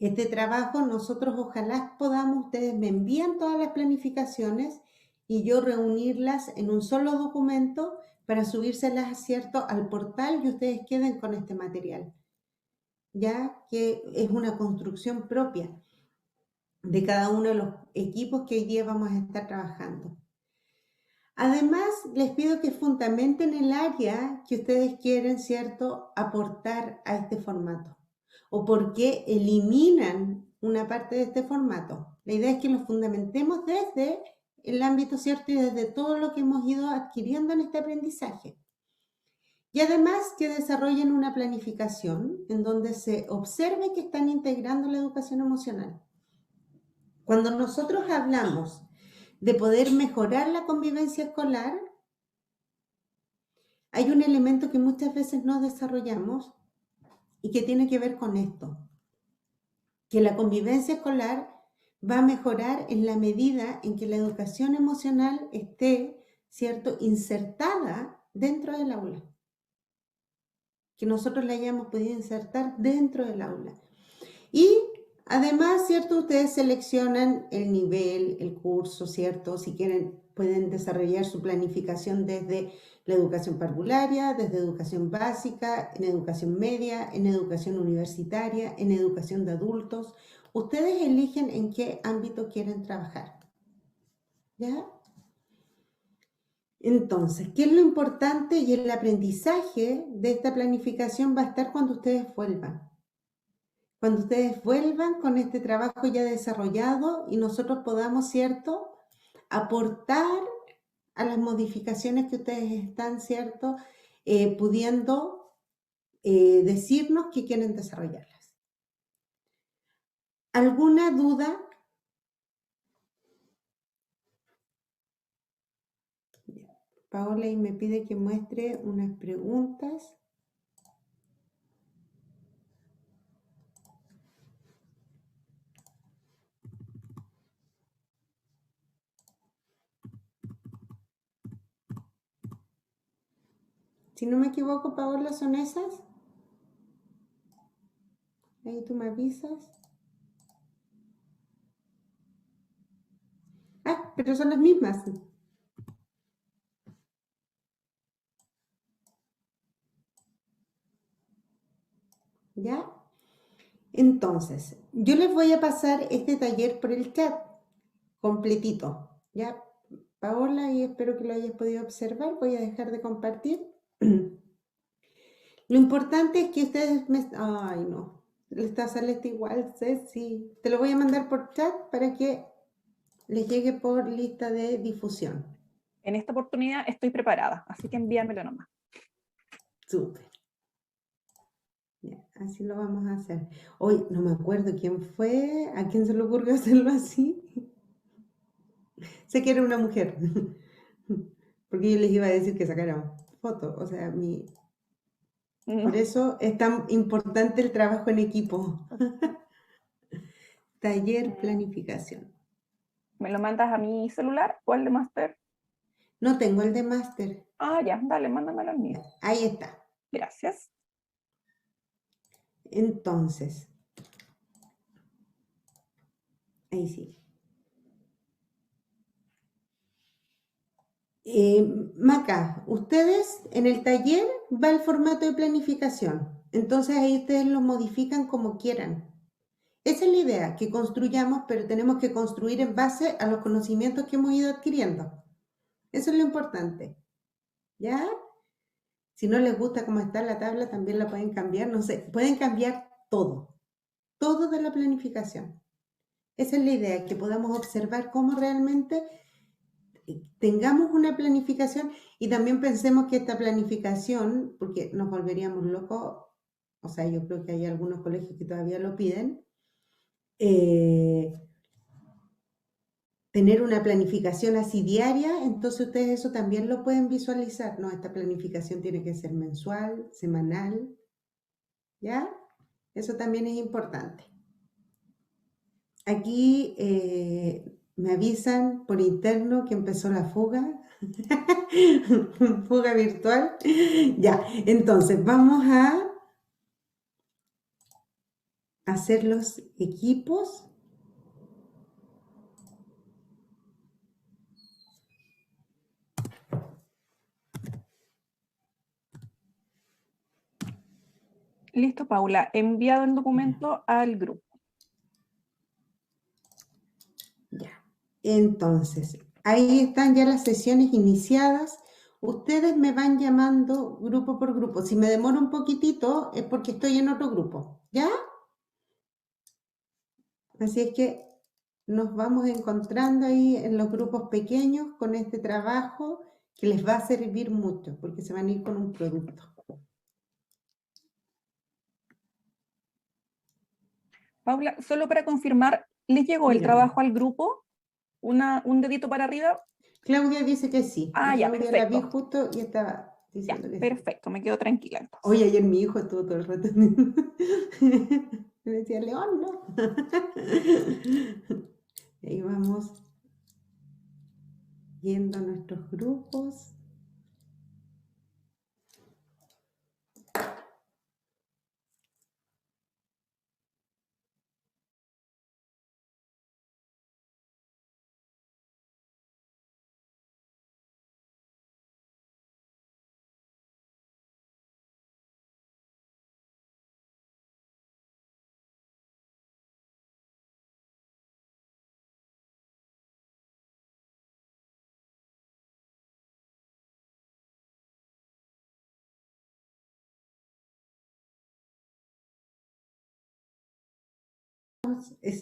este trabajo, nosotros ojalá podamos, ustedes me envían todas las planificaciones y yo reunirlas en un solo documento para subírselas, ¿cierto?, al portal, y ustedes queden con este material, ya que es una construcción propia de cada uno de los equipos que hoy día vamos a estar trabajando. Además, les pido que fundamenten el área que ustedes quieren, ¿cierto?, aportar a este formato, o por qué eliminan una parte de este formato. La idea es que lo fundamentemos desde el ámbito, ¿cierto?, y desde todo lo que hemos ido adquiriendo en este aprendizaje. Y además que desarrollen una planificación en donde se observe que están integrando la educación emocional. Cuando nosotros hablamos de poder mejorar la convivencia escolar, hay un elemento que muchas veces no desarrollamos y que tiene que ver con esto, que la convivencia escolar va a mejorar en la medida en que la educación emocional esté, ¿cierto?, insertada dentro del aula, que nosotros la hayamos podido insertar dentro del aula. Y además, ¿cierto?, ustedes seleccionan el nivel, el curso, ¿cierto? Si quieren, pueden desarrollar su planificación desde la educación parvularia, desde educación básica, en educación media, en educación universitaria, en educación de adultos. Ustedes eligen en qué ámbito quieren trabajar, ¿ya? Entonces, ¿qué es lo importante? Y el aprendizaje de esta planificación va a estar cuando ustedes vuelvan. Cuando ustedes vuelvan con este trabajo ya desarrollado y nosotros podamos, ¿cierto?, aportar a las modificaciones que ustedes están, ¿cierto?, pudiendo decirnos que quieren desarrollarlas. ¿Alguna duda? Paola y me pide que muestre unas preguntas. Si no me equivoco, Paola, ¿son esas? Ahí tú me avisas. Ah, pero son las mismas. ¿Ya? Entonces, yo les voy a pasar este taller por el chat, completito. ¿Ya? Paola, y espero que lo hayas podido observar. Voy a dejar de compartir. Lo importante es que ustedes me... Ay, no. Sale este igual, sí. Te lo voy a mandar por chat para que les llegue por lista de difusión. En esta oportunidad estoy preparada, así que envíamelo nomás. Súper. Ya, así lo vamos a hacer. Hoy no me acuerdo quién fue, a quién se le ocurrió hacerlo así. Sé que era una mujer, porque yo les iba a decir que sacaran fotos. O sea, por eso es tan importante el trabajo en equipo. Taller planificación. ¿Me lo mandas a mi celular o al de Master? No tengo el de máster. Ah, ya, dale, mándamelo al mío. Ahí está. Gracias. Entonces, ahí sí. Maca, ustedes en el taller va el formato de planificación. Entonces ahí ustedes lo modifican como quieran. Esa es la idea, que construyamos, pero tenemos que construir en base a los conocimientos que hemos ido adquiriendo. Eso es lo importante. ¿Ya? Si no les gusta cómo está la tabla, también la pueden cambiar. No sé, pueden cambiar todo. Todo de la planificación. Esa es la idea, que podamos observar cómo realmente tengamos una planificación y también pensemos que esta planificación, porque nos volveríamos locos, o sea, yo creo que hay algunos colegios que todavía lo piden, tener una planificación así diaria, entonces ustedes eso también lo pueden visualizar, ¿no? Esta planificación tiene que ser mensual, semanal, ¿ya? Eso también es importante. Aquí me avisan por interno que empezó la fuga, fuga virtual. Ya, entonces vamos a hacer los equipos. Listo, Paula. He enviado el documento al grupo. Ya, entonces, ahí están ya las sesiones iniciadas. Ustedes me van llamando grupo por grupo. Si me demoro un poquitito es porque estoy en otro grupo, ¿ya? Así es que nos vamos encontrando ahí en los grupos pequeños con este trabajo que les va a servir mucho porque se van a ir con un producto. Paula, solo para confirmar, ¿les llegó el Dígame. trabajo al grupo? Un dedito para arriba. Claudia dice que sí. Ah, ya, Claudia la vi perfecto. justo y estaba Ya, diciendo que sí. perfecto, me quedo tranquila entonces. Oye, ayer mi hijo estuvo todo el rato. Me decía, León, ¿no? Y ahí vamos yendo a nuestros grupos.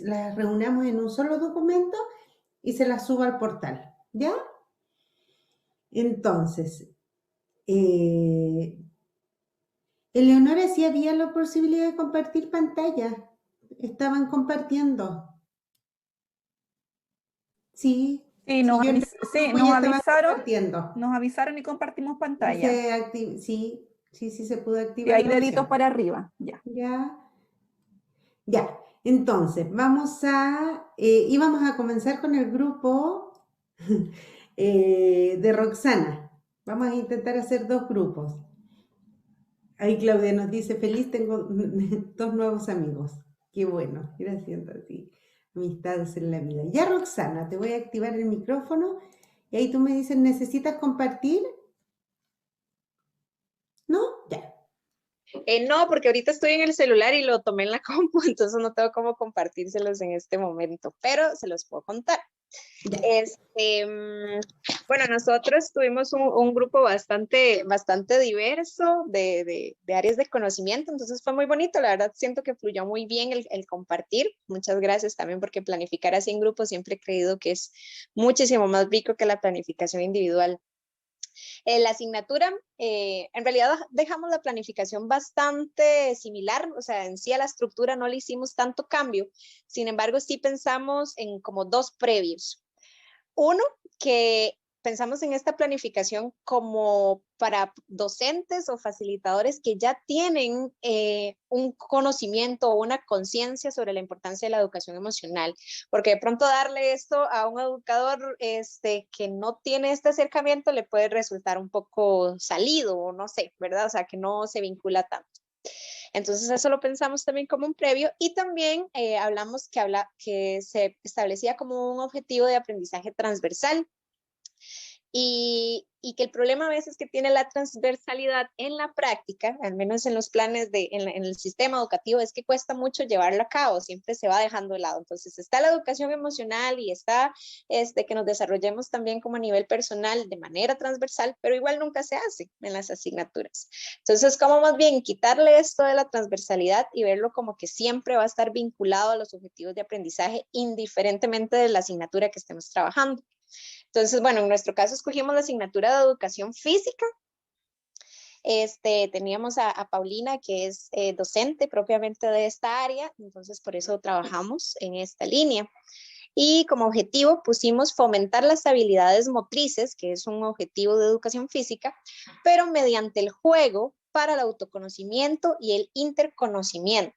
Las reunamos en un solo documento y se las subo al portal, ¿ya? Entonces, Eleonora, ¿sí había la posibilidad de compartir pantalla? estaban compartiendo. Sí, Sí, sí, yo en el sí, grupo ya estaban compartiendo. nos avisaron y compartimos Y pantalla. sí, sí, sí se pudo Y activar hay la deditos opción. para arriba, ya. Ya, ya. Entonces, íbamos a comenzar con el grupo de Roxana. Vamos a intentar hacer 2 grupos. Ahí Claudia nos dice, feliz, tengo 2 nuevos amigos. Qué bueno, ir haciendo así, amistades en la vida. Ya Roxana, te voy a activar el micrófono y ahí tú me dices, ¿necesitas compartir? ¿No? Ya. No, porque ahorita estoy en el celular y lo tomé en la compu, entonces no tengo cómo compartírselos en este momento, pero se los puedo contar. Ya. Bueno, nosotros tuvimos un grupo bastante diverso de áreas de conocimiento, entonces fue muy bonito, la verdad siento que fluyó muy bien el compartir. Muchas gracias también porque planificar así en grupo siempre he creído que es muchísimo más rico que la planificación individual. La asignatura, en realidad dejamos la planificación bastante similar, o sea, en sí a la estructura no le hicimos tanto cambio, sin embargo sí pensamos en como 2 previos. Uno, que pensamos en esta planificación como para docentes o facilitadores que ya tienen un conocimiento o una conciencia sobre la importancia de la educación emocional, porque de pronto darle esto a un educador que no tiene este acercamiento le puede resultar un poco salido o no sé, ¿verdad? O sea, que no se vincula tanto. Entonces eso lo pensamos también como un previo y también hablamos que se establecía como un objetivo de aprendizaje transversal y que el problema a veces que tiene la transversalidad en la práctica, al menos en los planes en el sistema educativo, es que cuesta mucho llevarlo a cabo, siempre se va dejando de lado. Entonces está la educación emocional y está que nos desarrollemos también como a nivel personal de manera transversal, pero igual nunca se hace en las asignaturas. Entonces, como más bien quitarle esto de la transversalidad y verlo como que siempre va a estar vinculado a los objetivos de aprendizaje, indiferentemente de la asignatura que estemos trabajando. Entonces, bueno, en nuestro caso escogimos la asignatura de educación física. Teníamos a Paulina, que es docente propiamente de esta área, entonces por eso trabajamos en esta línea. Y como objetivo pusimos fomentar las habilidades motrices, que es un objetivo de educación física, pero mediante el juego para el autoconocimiento y el interconocimiento.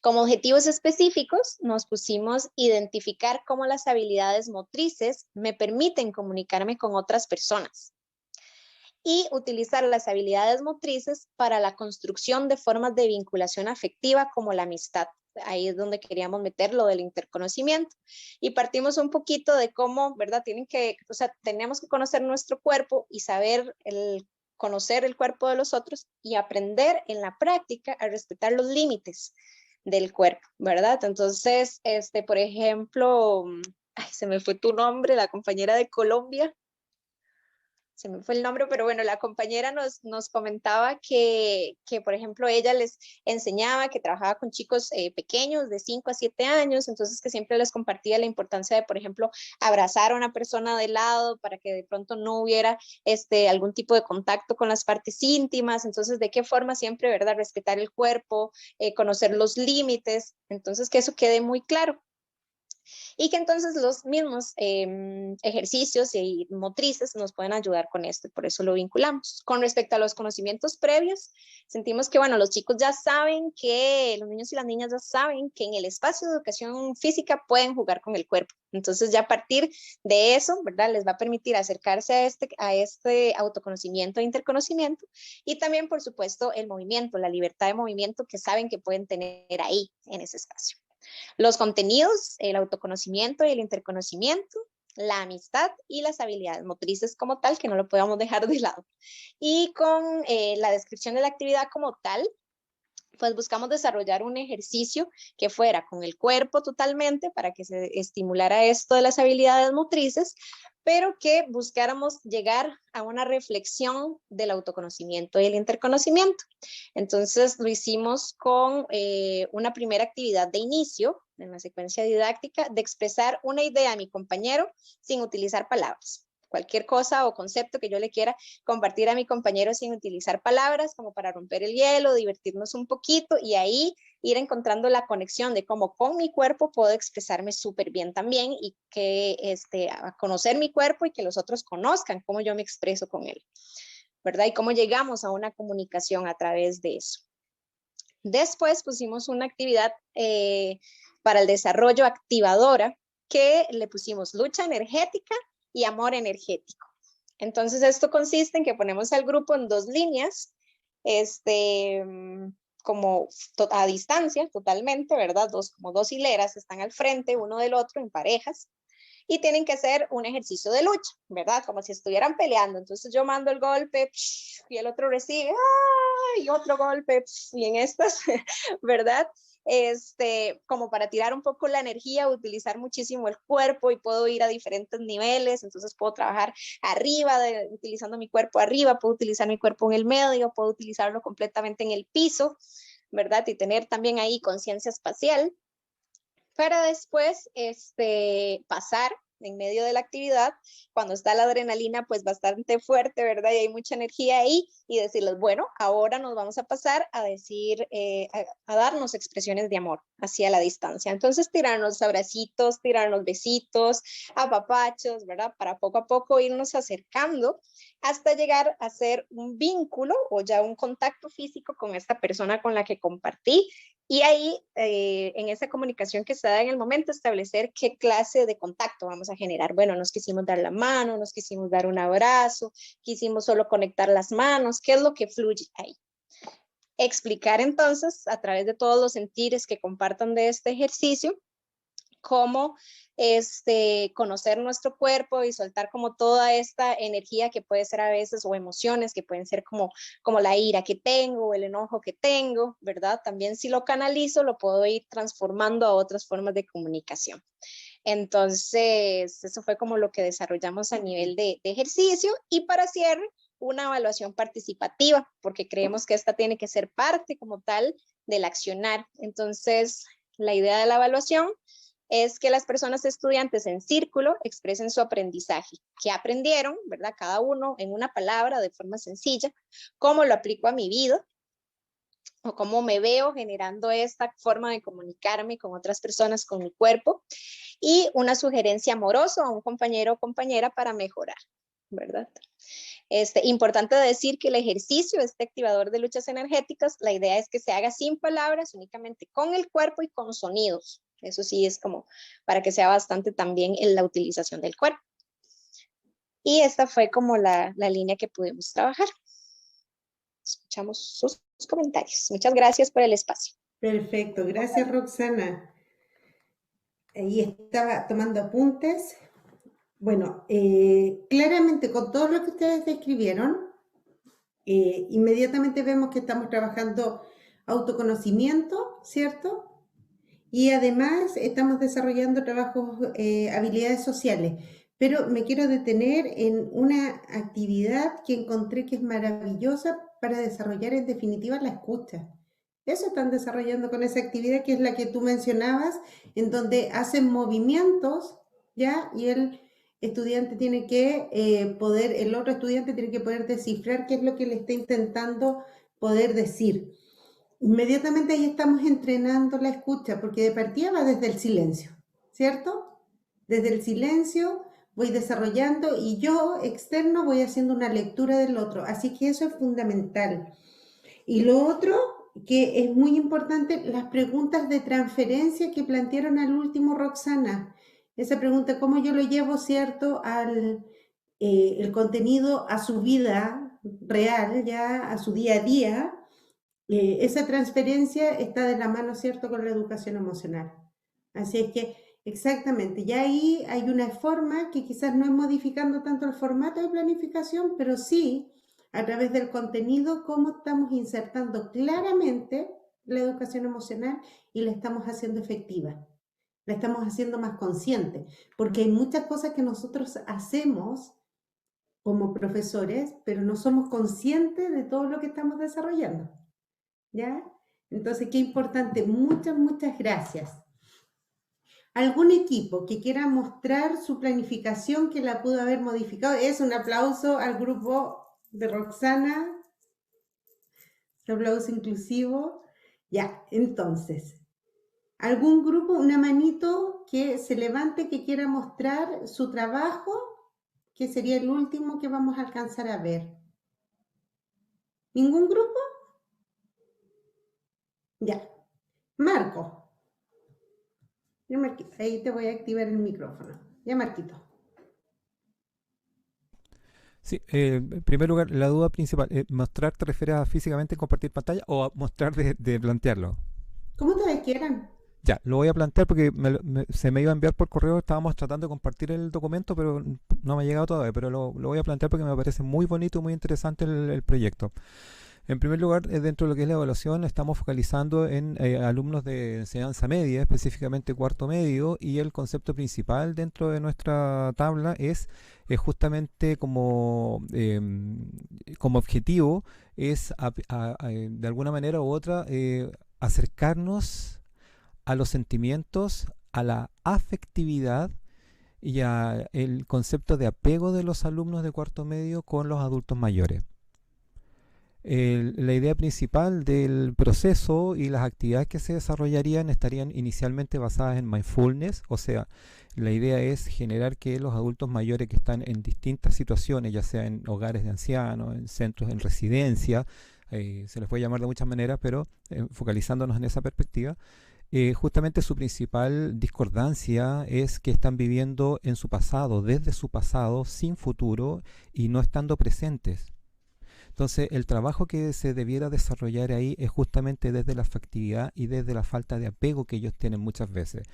Como objetivos específicos, nos pusimos identificar cómo las habilidades motrices me permiten comunicarme con otras personas y utilizar las habilidades motrices para la construcción de formas de vinculación afectiva como la amistad. Ahí es donde queríamos meter lo del interconocimiento. Y partimos un poquito de cómo, ¿verdad? Tenemos que conocer nuestro cuerpo y saber conocer el cuerpo de los otros y aprender en la práctica a respetar los límites del cuerpo, ¿verdad? Entonces, por ejemplo, ay, se me fue tu nombre, la compañera de Colombia, se me fue el nombre, pero bueno, la compañera nos comentaba por ejemplo, ella les enseñaba que trabajaba con chicos pequeños de 5 a 7 años, entonces que siempre les compartía la importancia de, por ejemplo, abrazar a una persona de lado para que de pronto no hubiera algún tipo de contacto con las partes íntimas, entonces de qué forma siempre, ¿verdad? Respetar el cuerpo, conocer los límites, entonces que eso quede muy claro. Y que entonces los mismos ejercicios y motrices nos pueden ayudar con esto, y por eso lo vinculamos. Con respecto a los conocimientos previos, sentimos que, bueno, los chicos ya saben que, los niños y las niñas ya saben que en el espacio de educación física pueden jugar con el cuerpo. Entonces ya a partir de eso, ¿verdad? Les va a permitir acercarse a este autoconocimiento e interconocimiento y también, por supuesto, el movimiento, la libertad de movimiento que saben que pueden tener ahí en ese espacio. Los contenidos, el autoconocimiento y el interconocimiento, la amistad y las habilidades motrices como tal, que no lo podemos dejar de lado. Y con la descripción de la actividad como tal, pues buscamos desarrollar un ejercicio que fuera con el cuerpo totalmente para que se estimulara esto de las habilidades motrices, pero que buscáramos llegar a una reflexión del autoconocimiento y el interconocimiento. Entonces lo hicimos con una primera actividad de inicio en la secuencia didáctica de expresar una idea a mi compañero sin utilizar palabras. cualquier cosa o concepto que yo le quiera compartir a mi compañero sin utilizar palabras, como para romper el hielo, divertirnos un poquito y ahí ir encontrando la conexión de cómo con mi cuerpo puedo expresarme súper bien también y que a conocer mi cuerpo y que los otros conozcan cómo yo me expreso con él, ¿verdad? Y cómo llegamos a una comunicación a través de eso. Después pusimos una actividad para el desarrollo activadora que le pusimos lucha energética y amor energético. Entonces esto consiste en que ponemos al grupo en 2 líneas, como a distancia totalmente, ¿verdad? Como 2 hileras están al frente uno del otro en parejas y tienen que hacer un ejercicio de lucha, ¿verdad? Como si estuvieran peleando. Entonces yo mando el golpe y el otro recibe, ¡ah! Y otro golpe y en estas, ¿verdad? Como para tirar un poco la energía, utilizar muchísimo el cuerpo y puedo ir a diferentes niveles, entonces puedo trabajar arriba, utilizando mi cuerpo arriba, puedo utilizar mi cuerpo en el medio, puedo utilizarlo completamente en el piso, ¿verdad? Y tener también ahí conciencia espacial para después pasar en medio de la actividad, cuando está la adrenalina pues bastante fuerte, ¿verdad? Y hay mucha energía ahí y decirles, bueno, ahora nos vamos a pasar a decir, a darnos expresiones de amor hacia la distancia. Entonces tirarnos abracitos, tirarnos besitos, apapachos, ¿verdad? Para poco a poco irnos acercando hasta llegar a hacer un vínculo o ya un contacto físico con esta persona con la que compartí. Y ahí, en esa comunicación que se da en el momento, establecer qué clase de contacto vamos a generar. Bueno, nos quisimos dar la mano, nos quisimos dar un abrazo, quisimos solo conectar las manos, qué es lo que fluye ahí. Explicar entonces, a través de todos los sentires que compartan de este ejercicio, cómo conocer nuestro cuerpo y soltar como toda esta energía que puede ser a veces, o emociones que pueden ser como la ira que tengo, o el enojo que tengo, ¿verdad? También si lo canalizo, lo puedo ir transformando a otras formas de comunicación. Entonces, eso fue como lo que desarrollamos a nivel de ejercicio. Y para cierre, una evaluación participativa, porque creemos que esta tiene que ser parte como tal del accionar. Entonces, la idea de la evaluación es que las personas estudiantes en círculo expresen su aprendizaje, qué aprendieron, ¿verdad? Cada uno en una palabra de forma sencilla, cómo lo aplico a mi vida o cómo me veo generando esta forma de comunicarme con otras personas, con mi cuerpo, y una sugerencia amorosa a un compañero o compañera para mejorar, ¿verdad? Importante decir que el ejercicio, este activador de luchas energéticas, la idea es que se haga sin palabras, únicamente con el cuerpo y con sonidos. Eso sí es como para que sea bastante también en la utilización del cuerpo. Y esta fue como la línea que pudimos trabajar. Escuchamos sus comentarios. Muchas gracias por el espacio. Perfecto, gracias Roxana. Ahí estaba tomando apuntes. Bueno, claramente con todo lo que ustedes describieron, inmediatamente vemos que estamos trabajando autoconocimiento, ¿cierto? Y además estamos desarrollando trabajos, habilidades sociales. Pero me quiero detener en una actividad que encontré que es maravillosa para desarrollar en definitiva la escucha. Eso están desarrollando con esa actividad que es la que tú mencionabas, en donde hacen movimientos, ¿ya? Y el estudiante tiene que el otro estudiante tiene que poder descifrar qué es lo que le está intentando poder decir. Inmediatamente ahí estamos entrenando la escucha, porque de partida va desde el silencio, ¿cierto? Desde el silencio voy desarrollando y yo, externo, voy haciendo una lectura del otro. Así que eso es fundamental. Y lo otro que es muy importante, las preguntas de transferencia que plantearon al último Roxana. Esa pregunta, ¿cómo yo lo llevo, cierto, el contenido a su vida real, ya a su día a día? Esa transferencia está de la mano, ¿cierto?, con la educación emocional. Así es que, exactamente, ya ahí hay una forma que quizás no es modificando tanto el formato de planificación, pero sí, a través del contenido, cómo estamos insertando claramente la educación emocional y la estamos haciendo efectiva, la estamos haciendo más consciente, porque hay muchas cosas que nosotros hacemos como profesores, pero no somos conscientes de todo lo que estamos desarrollando. ¿Ya? Entonces, qué importante. Muchas, muchas gracias. ¿Algún equipo que quiera mostrar su planificación que la pudo haber modificado? Es un aplauso al grupo de Roxana, un aplauso inclusivo. Ya, entonces, ¿algún grupo, una manito que se levante que quiera mostrar su trabajo, que sería el último que vamos a alcanzar a ver? ¿Ningún grupo? Ya. Marco. Ya, Marquito, ahí te voy a activar el micrófono. Ya, Marquito. Sí, en primer lugar, la duda principal, ¿mostrar te refieres a físicamente compartir pantalla o a mostrar de plantearlo? ¿Cómo te quieran? Ya, lo voy a plantear porque se me iba a enviar por correo, estábamos tratando de compartir el documento, pero no me ha llegado todavía, pero lo voy a plantear porque me parece muy bonito, muy interesante el proyecto. En primer lugar, dentro de lo que es la evaluación, estamos focalizando en alumnos de enseñanza media, específicamente cuarto medio, y el concepto principal dentro de nuestra tabla es justamente como objetivo, es de alguna manera u otra acercarnos a los sentimientos, a la afectividad y a el concepto de apego de los alumnos de cuarto medio con los adultos mayores. La idea principal del proceso y las actividades que se desarrollarían estarían inicialmente basadas en mindfulness, o sea, la idea es generar que los adultos mayores que están en distintas situaciones, ya sea en hogares de ancianos, en centros, en residencia, se les puede llamar de muchas maneras, pero focalizándonos en esa perspectiva, justamente su principal discordancia es que están viviendo en su pasado, desde su pasado, sin futuro y no estando presentes. Entonces, el trabajo que se debiera desarrollar ahí es justamente desde la afectividad y desde la falta de apego que ellos tienen muchas veces.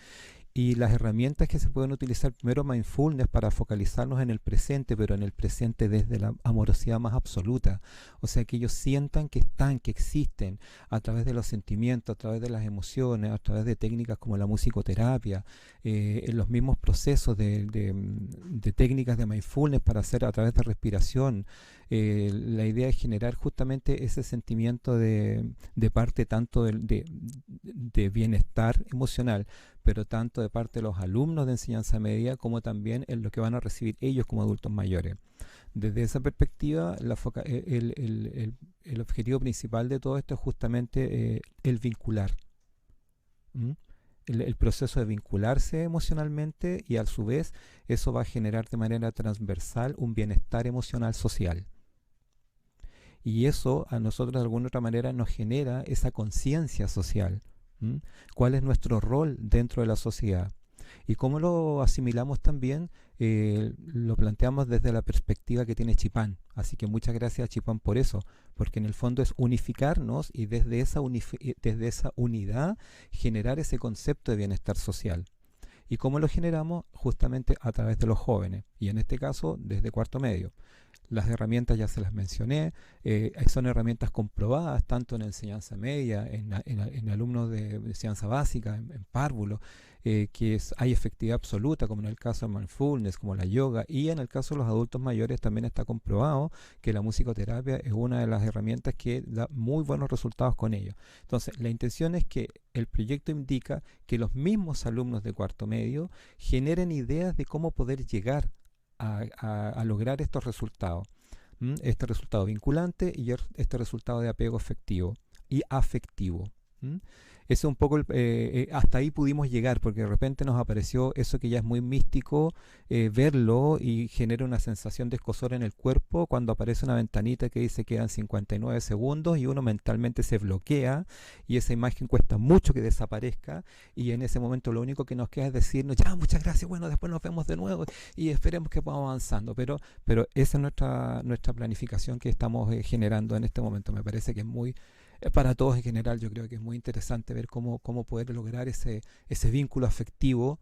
Y las herramientas que se pueden utilizar, primero mindfulness para focalizarnos en el presente, pero en el presente desde la amorosidad más absoluta. O sea, que ellos sientan que están, que existen a través de los sentimientos, a través de las emociones, a través de técnicas como la musicoterapia, en los mismos procesos de técnicas de mindfulness para hacer a través de respiración. La idea es generar justamente ese sentimiento de parte tanto de bienestar emocional, pero tanto de parte de los alumnos de enseñanza media como también en lo que van a recibir ellos como adultos mayores. Desde esa perspectiva, el objetivo principal de todo esto es justamente el vincular. ¿Mm? El proceso de vincularse emocionalmente y a su vez eso va a generar de manera transversal un bienestar emocional social. Y eso a nosotros de alguna otra manera nos genera esa conciencia social. ¿Mm? ¿Cuál es nuestro rol dentro de la sociedad? Y cómo lo asimilamos también, lo planteamos desde la perspectiva que tiene Chipán. Así que muchas gracias a Chipán por eso, porque en el fondo es unificarnos y desde esa unidad generar ese concepto de bienestar social. ¿Y cómo lo generamos? Justamente a través de los jóvenes, y en este caso desde cuarto medio. Las herramientas ya se las mencioné, son herramientas comprobadas tanto en enseñanza media, en alumnos de enseñanza básica, en párvulo, hay efectividad absoluta, como en el caso de mindfulness, como la yoga, y en el caso de los adultos mayores también está comprobado que la musicoterapia es una de las herramientas que da muy buenos resultados con ello. Entonces, la intención es que el proyecto indica que los mismos alumnos de cuarto medio generen ideas de cómo poder llegar a lograr estos resultados. Este resultado vinculante y este resultado de apego efectivo y afectivo. Eso un poco, hasta ahí pudimos llegar, porque de repente nos apareció eso que ya es muy místico, verlo y genera una sensación de escozor en el cuerpo cuando aparece una ventanita que dice que quedan 59 segundos y uno mentalmente se bloquea y esa imagen cuesta mucho que desaparezca y en ese momento lo único que nos queda es decirnos, ya, muchas gracias, bueno, después nos vemos de nuevo y esperemos que podamos avanzando, pero esa es nuestra planificación que estamos generando en este momento. Me parece que es muy... Para todos en general, yo creo que es muy interesante ver cómo poder lograr ese vínculo afectivo,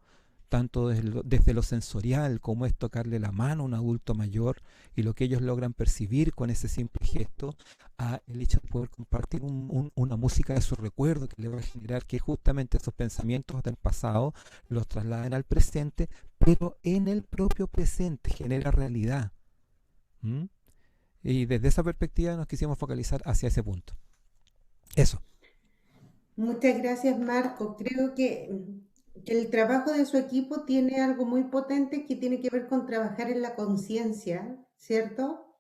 tanto desde lo sensorial, como es tocarle la mano a un adulto mayor y lo que ellos logran percibir con ese simple gesto, a el hecho de poder compartir una música de su recuerdo que le va a generar que justamente esos pensamientos del pasado los trasladen al presente, pero en el propio presente genera realidad. Y desde esa perspectiva nos quisimos focalizar hacia ese punto. Eso. Muchas gracias, Marco. Creo que que el trabajo de su equipo tiene algo muy potente que tiene que ver con trabajar en la conciencia, ¿cierto?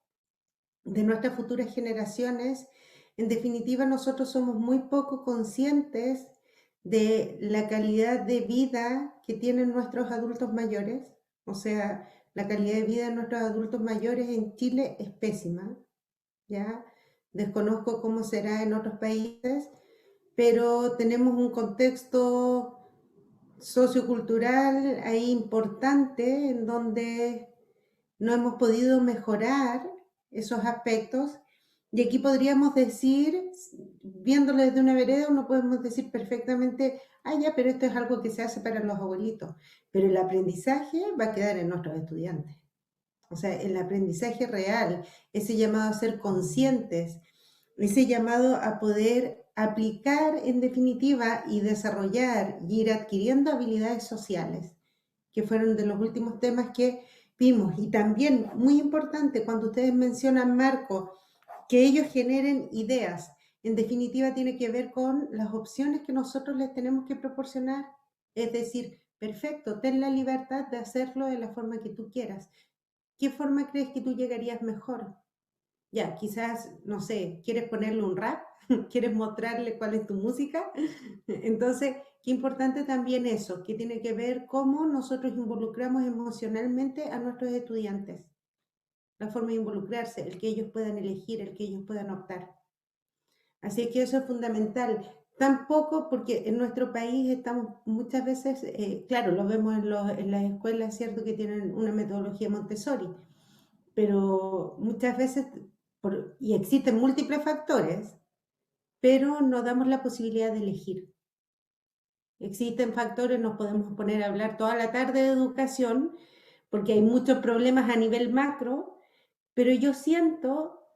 De nuestras futuras generaciones. En definitiva, nosotros somos muy poco conscientes de la calidad de vida que tienen nuestros adultos mayores. O sea, la calidad de vida de nuestros adultos mayores en Chile es pésima, ¿ya? Desconozco cómo será en otros países, pero tenemos un contexto sociocultural ahí importante en donde no hemos podido mejorar esos aspectos. Y aquí podríamos decir, viéndolo desde una vereda, no podemos decir perfectamente, ah, ya, pero esto es algo que se hace para los abuelitos. Pero el aprendizaje va a quedar en nuestros estudiantes. O sea, el aprendizaje real, ese llamado a ser conscientes, ese llamado a poder aplicar en definitiva y desarrollar y ir adquiriendo habilidades sociales, que fueron de los últimos temas que vimos. Y también, muy importante, cuando ustedes mencionan, Marco, que ellos generen ideas, en definitiva tiene que ver con las opciones que nosotros les tenemos que proporcionar. Es decir, perfecto, ten la libertad de hacerlo de la forma que tú quieras. ¿Qué forma crees que tú llegarías mejor? Ya, quizás, no sé, ¿quieres ponerle un rap? ¿Quieres mostrarle cuál es tu música? Entonces, qué importante también eso, que tiene que ver cómo nosotros involucramos emocionalmente a nuestros estudiantes. La forma de involucrarse, el que ellos puedan elegir, el que ellos puedan optar. Así que eso es fundamental. Tampoco porque en nuestro país estamos muchas veces, claro, lo vemos en las escuelas, ¿cierto? Que tienen una metodología Montessori, pero muchas veces, y existen múltiples factores, pero no damos la posibilidad de elegir. Existen factores, nos podemos poner a hablar toda la tarde de educación, porque hay muchos problemas a nivel macro, pero yo siento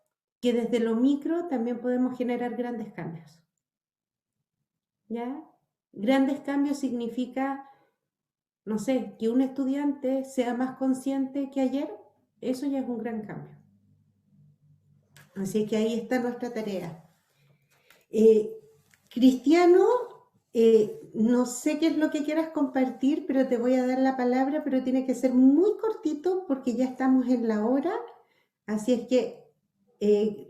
que desde lo micro también podemos generar grandes cambios. ¿Ya? Grandes cambios significa, no sé, que un estudiante sea más consciente que ayer, eso ya es un gran cambio. Así que ahí está nuestra tarea. Cristiano, no sé qué es lo que quieras compartir, pero te voy a dar la palabra, pero tiene que ser muy cortito porque ya estamos en la hora. Así es que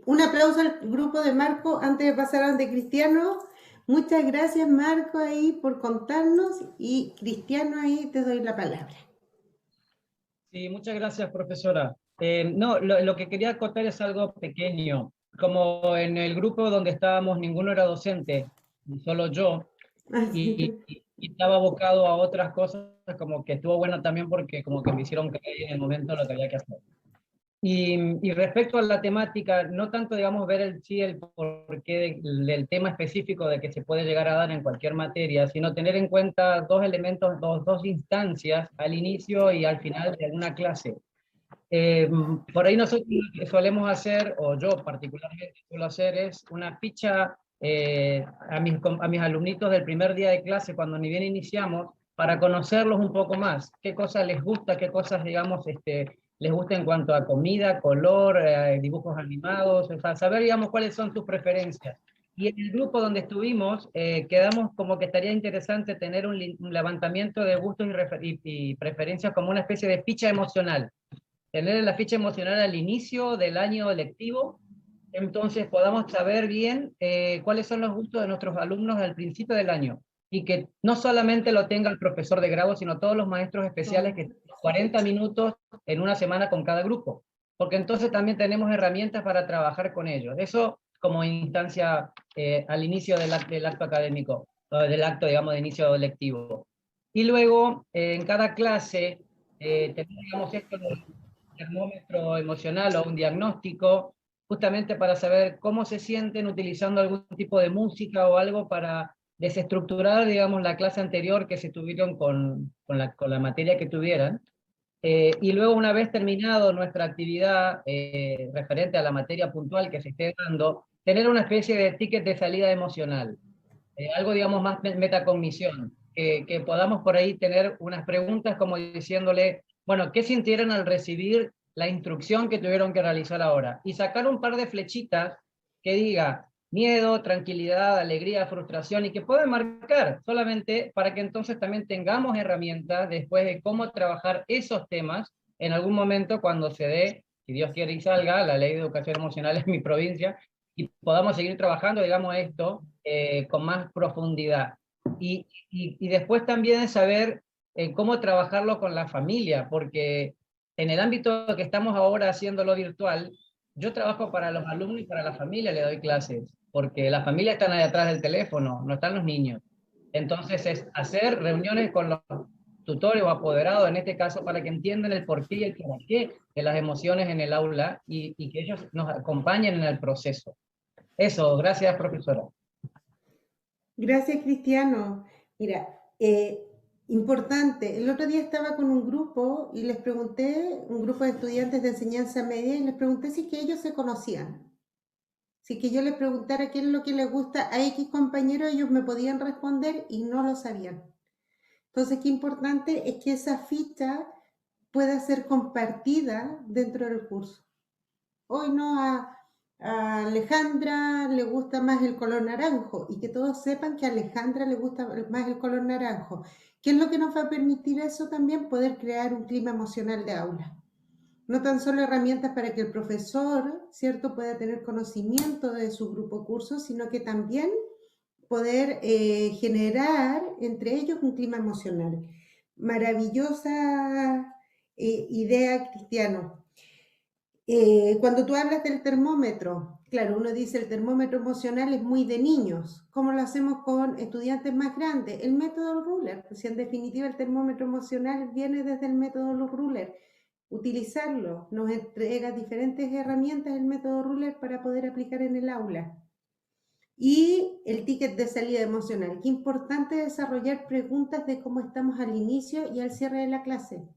un aplauso al grupo de Marco antes de pasar al de Cristiano. Muchas gracias, Marco, ahí por contarnos, y Cristiano, ahí te doy la palabra. Sí, muchas gracias, profesora. No, lo que quería acotar es algo pequeño. Como en el grupo donde estábamos, ninguno era docente, solo yo, y estaba abocado a otras cosas, como que estuvo bueno también porque como que me hicieron creer en el momento lo que había que hacer. Y respecto a la temática, no tanto, digamos, ver el porqué del tema específico de que se puede llegar a dar en cualquier materia, sino tener en cuenta dos elementos, dos instancias, al inicio y al final de alguna clase. Por ahí nosotros lo que solemos hacer, o yo particularmente suelo hacer, es una ficha a mis alumnitos del primer día de clase, cuando ni bien iniciamos, para conocerlos un poco más, qué cosas les gusta, qué cosas, digamos, les gusta en cuanto a comida, color, dibujos animados, o sea, saber, digamos, cuáles son sus preferencias. Y en el grupo donde estuvimos, quedamos como que estaría interesante tener un levantamiento de gustos y preferencias como una especie de ficha emocional. Tener la ficha emocional al inicio del año lectivo, entonces podamos saber bien cuáles son los gustos de nuestros alumnos al principio del año. Y que no solamente lo tenga el profesor de grado, sino todos los maestros especiales, que 40 minutos en una semana con cada grupo. Porque entonces también tenemos herramientas para trabajar con ellos. Eso como instancia al inicio del acto académico, del acto, digamos, de inicio lectivo. Y luego, en cada clase, tenemos, digamos, esto del termómetro emocional o un diagnóstico, justamente para saber cómo se sienten utilizando algún tipo de música o algo para desestructurar, digamos, la clase anterior que se tuvieron con la materia que tuvieran. Y luego, una vez terminado nuestra actividad referente a la materia puntual que se esté dando, tener una especie de ticket de salida emocional, algo, digamos, más metacognición, que podamos por ahí tener unas preguntas como diciéndole, bueno, ¿qué sintieron al recibir la instrucción que tuvieron que realizar ahora? Y sacar un par de flechitas que diga, miedo, tranquilidad, alegría, frustración, y que pueden marcar solamente para que entonces también tengamos herramientas después de cómo trabajar esos temas en algún momento cuando se dé, si Dios quiere y salga, la ley de educación emocional en mi provincia, y podamos seguir trabajando, digamos, esto con más profundidad. Y después también saber cómo trabajarlo con la familia, porque en el ámbito que estamos ahora haciéndolo virtual, yo trabajo para los alumnos y para la familia le doy clases, porque las familias están ahí atrás del teléfono, no están los niños. Entonces es hacer reuniones con los tutores o apoderados, en este caso, para que entiendan el porqué y el para qué de las emociones en el aula y que ellos nos acompañen en el proceso. Eso, gracias, profesora. Gracias, Cristiano. Mira, importante, el otro día estaba con un grupo y les pregunté, un grupo de estudiantes de enseñanza media, y les pregunté si que ellos se conocían. Si que yo les preguntara qué es lo que les gusta a X compañero, ellos me podían responder y no lo sabían. Entonces, qué importante es que esa ficha pueda ser compartida dentro del curso. Hoy no, a Alejandra le gusta más el color naranjo, y que todos sepan que a Alejandra le gusta más el color naranjo. ¿Qué es lo que nos va a permitir eso también? Poder crear un clima emocional de aula. No tan solo herramientas para que el profesor, ¿cierto?, pueda tener conocimiento de su grupo curso, sino que también poder generar entre ellos un clima emocional. Maravillosa idea, Cristiano. Cuando tú hablas del termómetro, claro, uno dice el termómetro emocional es muy de niños. ¿Cómo lo hacemos con estudiantes más grandes? El método Ruler, pues en definitiva el termómetro emocional viene desde el método Ruler. Utilizarlo nos entrega diferentes herramientas el método Ruler para poder aplicar en el aula. Y el ticket de salida emocional. Qué importante desarrollar preguntas de cómo estamos al inicio y al cierre de la clase.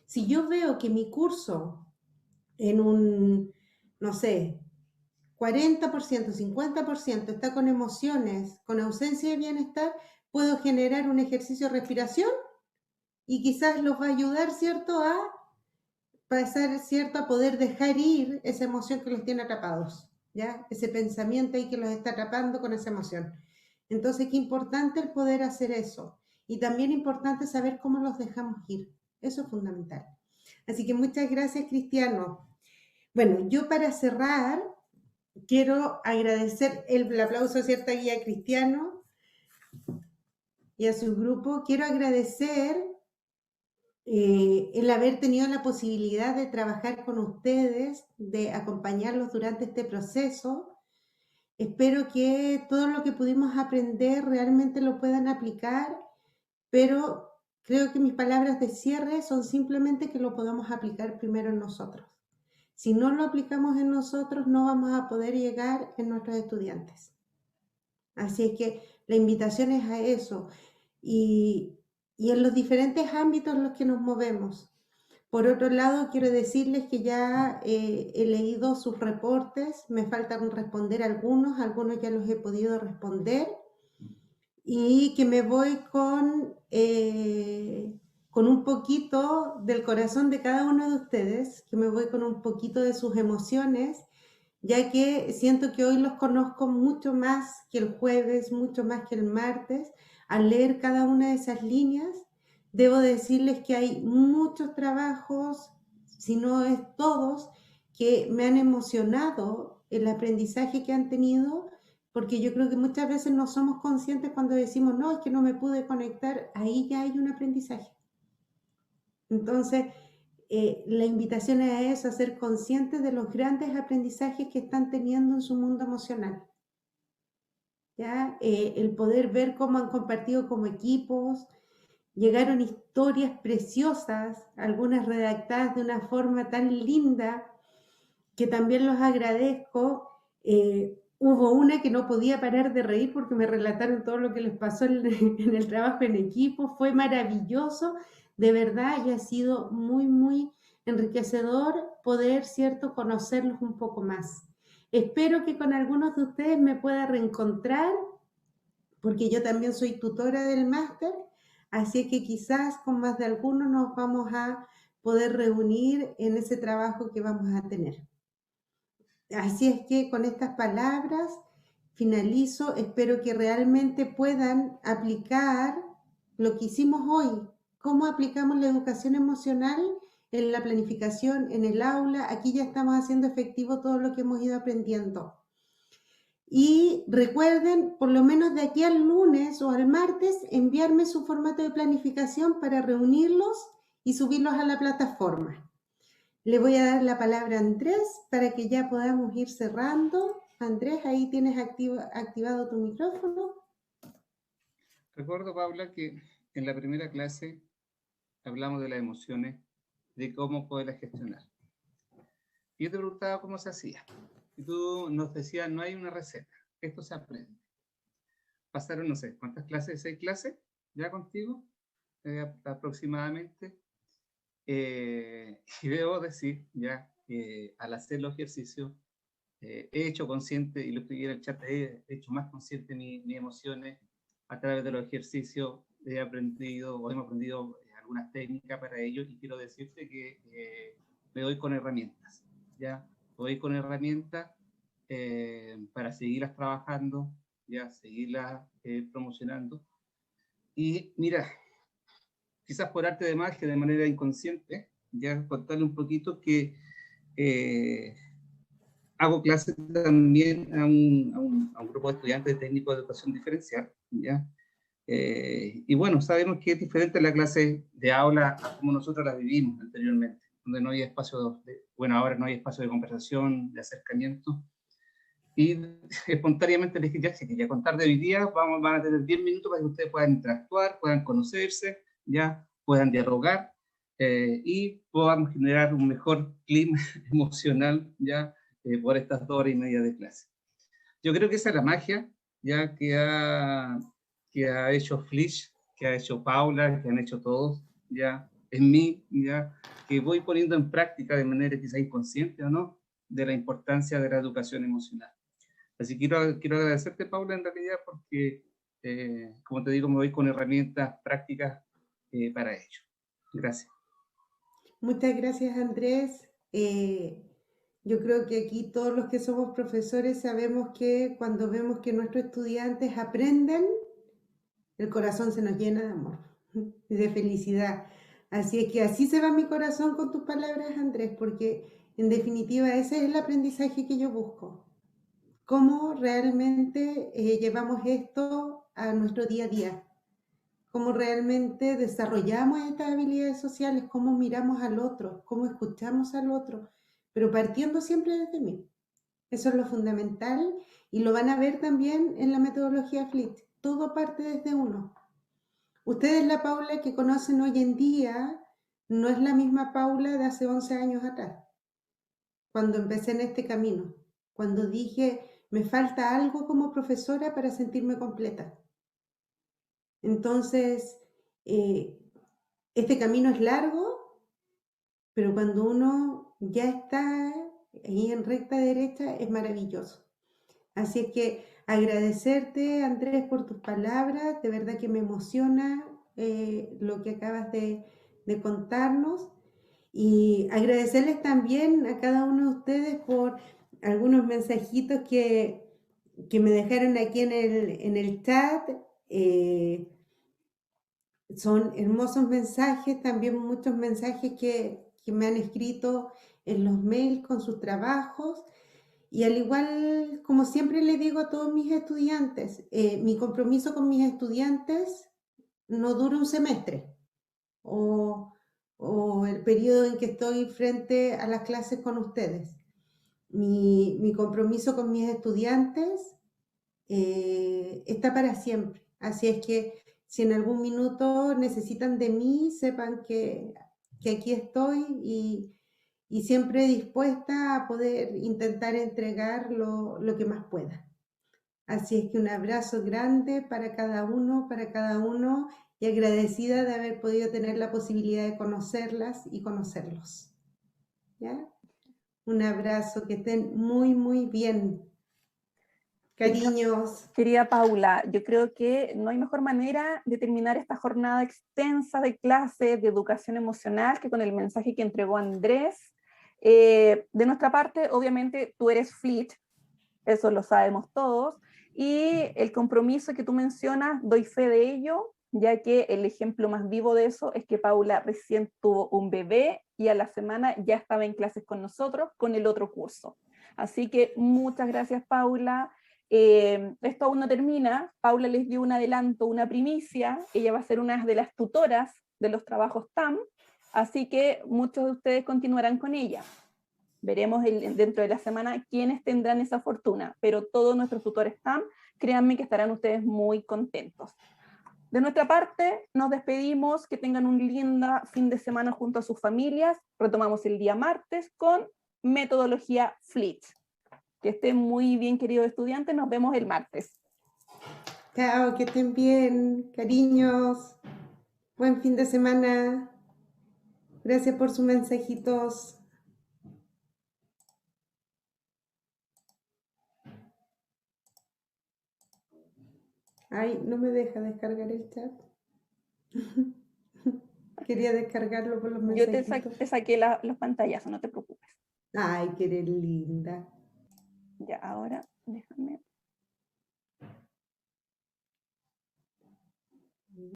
Si yo veo que mi curso en un, no sé, 40%, 50% está con emociones, con ausencia de bienestar, puedo generar un ejercicio de respiración y quizás los va a ayudar, ¿cierto?, a pasar, ¿cierto?, a poder dejar ir esa emoción que los tiene atrapados, ¿ya? Ese pensamiento ahí que los está atrapando con esa emoción. Entonces, qué importante el poder hacer eso. Y también importante saber cómo los dejamos ir. Eso es fundamental. Así que muchas gracias, Cristiano. Bueno, yo para cerrar, quiero agradecer el aplauso, ¿cierto?, aquí a Cristiano y a su grupo. Quiero agradecer el haber tenido la posibilidad de trabajar con ustedes, de acompañarlos durante este proceso. Espero que todo lo que pudimos aprender realmente lo puedan aplicar, pero creo que mis palabras de cierre son simplemente que lo podamos aplicar primero en nosotros. Si no lo aplicamos en nosotros, no vamos a poder llegar en nuestros estudiantes. Así es que la invitación es a eso. Y en los diferentes ámbitos en los que nos movemos. Por otro lado, quiero decirles que ya he leído sus reportes, me faltan responder algunos ya los he podido responder, y que me voy con un poquito del corazón de cada uno de ustedes, que me voy con un poquito de sus emociones, ya que siento que hoy los conozco mucho más que el jueves, mucho más que el martes. Al leer cada una de esas líneas, debo decirles que hay muchos trabajos, si no es todos, que me han emocionado el aprendizaje que han tenido, porque yo creo que muchas veces no somos conscientes cuando decimos, no, es que no me pude conectar, ahí ya hay un aprendizaje. Entonces, la invitación es a eso, a ser conscientes de los grandes aprendizajes que están teniendo en su mundo emocional. ¿Ya? El poder ver cómo han compartido como equipos, llegaron historias preciosas, algunas redactadas de una forma tan linda, que también los agradezco. Hubo una que no podía parar de reír porque me relataron todo lo que les pasó en el trabajo en equipo. Fue maravilloso, de verdad, y ha sido muy, muy enriquecedor poder, ¿cierto?, conocerlos un poco más. Espero que con algunos de ustedes me pueda reencontrar, porque yo también soy tutora del máster, así que quizás con más de algunos nos vamos a poder reunir en ese trabajo que vamos a tener. Así es que con estas palabras finalizo. Espero que realmente puedan aplicar lo que hicimos hoy. ¿Cómo aplicamos la educación emocional en la planificación, en el aula? Aquí ya estamos haciendo efectivo todo lo que hemos ido aprendiendo. Y recuerden, por lo menos de aquí al lunes o al martes, enviarme su formato de planificación para reunirlos y subirlos a la plataforma. Le voy a dar la palabra a Andrés para que ya podamos ir cerrando. Andrés, ahí tienes activado tu micrófono. Recuerdo, Paula, que en la primera clase hablamos de las emociones, de cómo poderlas gestionar. Y yo te preguntaba cómo se hacía. Y tú nos decías, no hay una receta, esto se aprende. Pasaron, no sé, ¿cuántas clases? 6 clases ya contigo, aproximadamente. Y debo decir, ya, al hacer los ejercicios, he hecho consciente, y lo escribí en el chat, he hecho más consciente mis emociones a través de los ejercicios. Hemos aprendido algunas técnicas para ello, y quiero decirte que me doy con herramientas, ya, voy con herramientas para seguirlas trabajando, ya, seguirlas promocionando. Y mira, quizás por arte de magia, de manera inconsciente, ya contarle un poquito que hago clases también a un grupo de estudiantes de técnicos de educación diferencial, ¿ya? Y bueno, sabemos que es diferente la clase de aula a como nosotros la vivimos anteriormente, donde no hay espacio bueno, ahora no hay espacio de conversación, de acercamiento, y espontáneamente les dije, ya, si quería contar de hoy día, van a tener 10 minutos para que ustedes puedan interactuar, puedan conocerse, ya, puedan dialogar, y podamos generar un mejor clima emocional, ya, por estas 2 horas y media de clase. Yo creo que esa es la magia, ya, que ha hecho Flish, que ha hecho Paula, que han hecho todos, ya, en mí, ya, que voy poniendo en práctica de manera quizá inconsciente o no, de la importancia de la educación emocional. Así que quiero agradecerte, Paula, en realidad, porque, como te digo, me voy con herramientas prácticas para ello. Gracias. Muchas gracias, Andrés. Yo creo que aquí todos los que somos profesores sabemos que cuando vemos que nuestros estudiantes aprenden, el corazón se nos llena de amor y de felicidad. Así es que así se va mi corazón con tus palabras, Andrés, porque en definitiva ese es el aprendizaje que yo busco. Cómo realmente llevamos esto a nuestro día a día, cómo realmente desarrollamos estas habilidades sociales, cómo miramos al otro, cómo escuchamos al otro, pero partiendo siempre desde mí. Eso es lo fundamental y lo van a ver también en la metodología FLIT. Todo parte desde uno. Ustedes, la Paula que conocen hoy en día, no es la misma Paula de hace 11 años atrás, cuando empecé en este camino, cuando dije, me falta algo como profesora para sentirme completa. Entonces, este camino es largo, pero cuando uno ya está ahí en recta derecha es maravilloso. Así es que agradecerte, Andrés, por tus palabras. De verdad que me emociona lo que acabas de contarnos. Y agradecerles también a cada uno de ustedes por algunos mensajitos que me dejaron aquí en el chat. Son hermosos mensajes, también muchos mensajes que me han escrito en los mails con sus trabajos. Y al igual, como siempre le digo a todos mis estudiantes, mi compromiso con mis estudiantes no dura un semestre o el periodo en que estoy frente a las clases con ustedes. Mi compromiso con mis estudiantes está para siempre. Así es que si en algún minuto necesitan de mí, sepan que aquí estoy y siempre dispuesta a poder intentar entregar lo que más pueda. Así es que un abrazo grande para cada uno y agradecida de haber podido tener la posibilidad de conocerlas y conocerlos. ¿Ya? Un abrazo, que estén muy, muy bien. Cariños. Querida Paula, yo creo que no hay mejor manera de terminar esta jornada extensa de clases de educación emocional que con el mensaje que entregó Andrés. De nuestra parte, obviamente, tú eres FLIT, eso lo sabemos todos, Y el compromiso que tú mencionas, doy fe de ello, ya que el ejemplo más vivo de eso es que Paula recién tuvo un bebé y a la semana ya estaba en clases con nosotros con el otro curso. Así que muchas gracias, Paula. Esto aún no termina. Paula les dio un adelanto, una primicia. Ella va a ser una de las tutoras de los trabajos TAM, así que muchos de ustedes continuarán con ella. Veremos dentro de la semana quiénes tendrán esa fortuna, pero todos nuestros tutores TAM, créanme que estarán ustedes muy contentos. De nuestra parte, nos despedimos, que tengan un lindo fin de semana junto a sus familias. Retomamos el día martes con metodología FLIT. Que estén muy bien, queridos estudiantes, nos vemos el martes. Chao, que estén bien, cariños. Buen fin de semana. Gracias por sus mensajitos. Ay, no me deja descargar el chat. Quería descargarlo por los Yo mensajitos. te saqué los pantallazos, no te preocupes. Ay, que eres linda. Ya, ahora déjame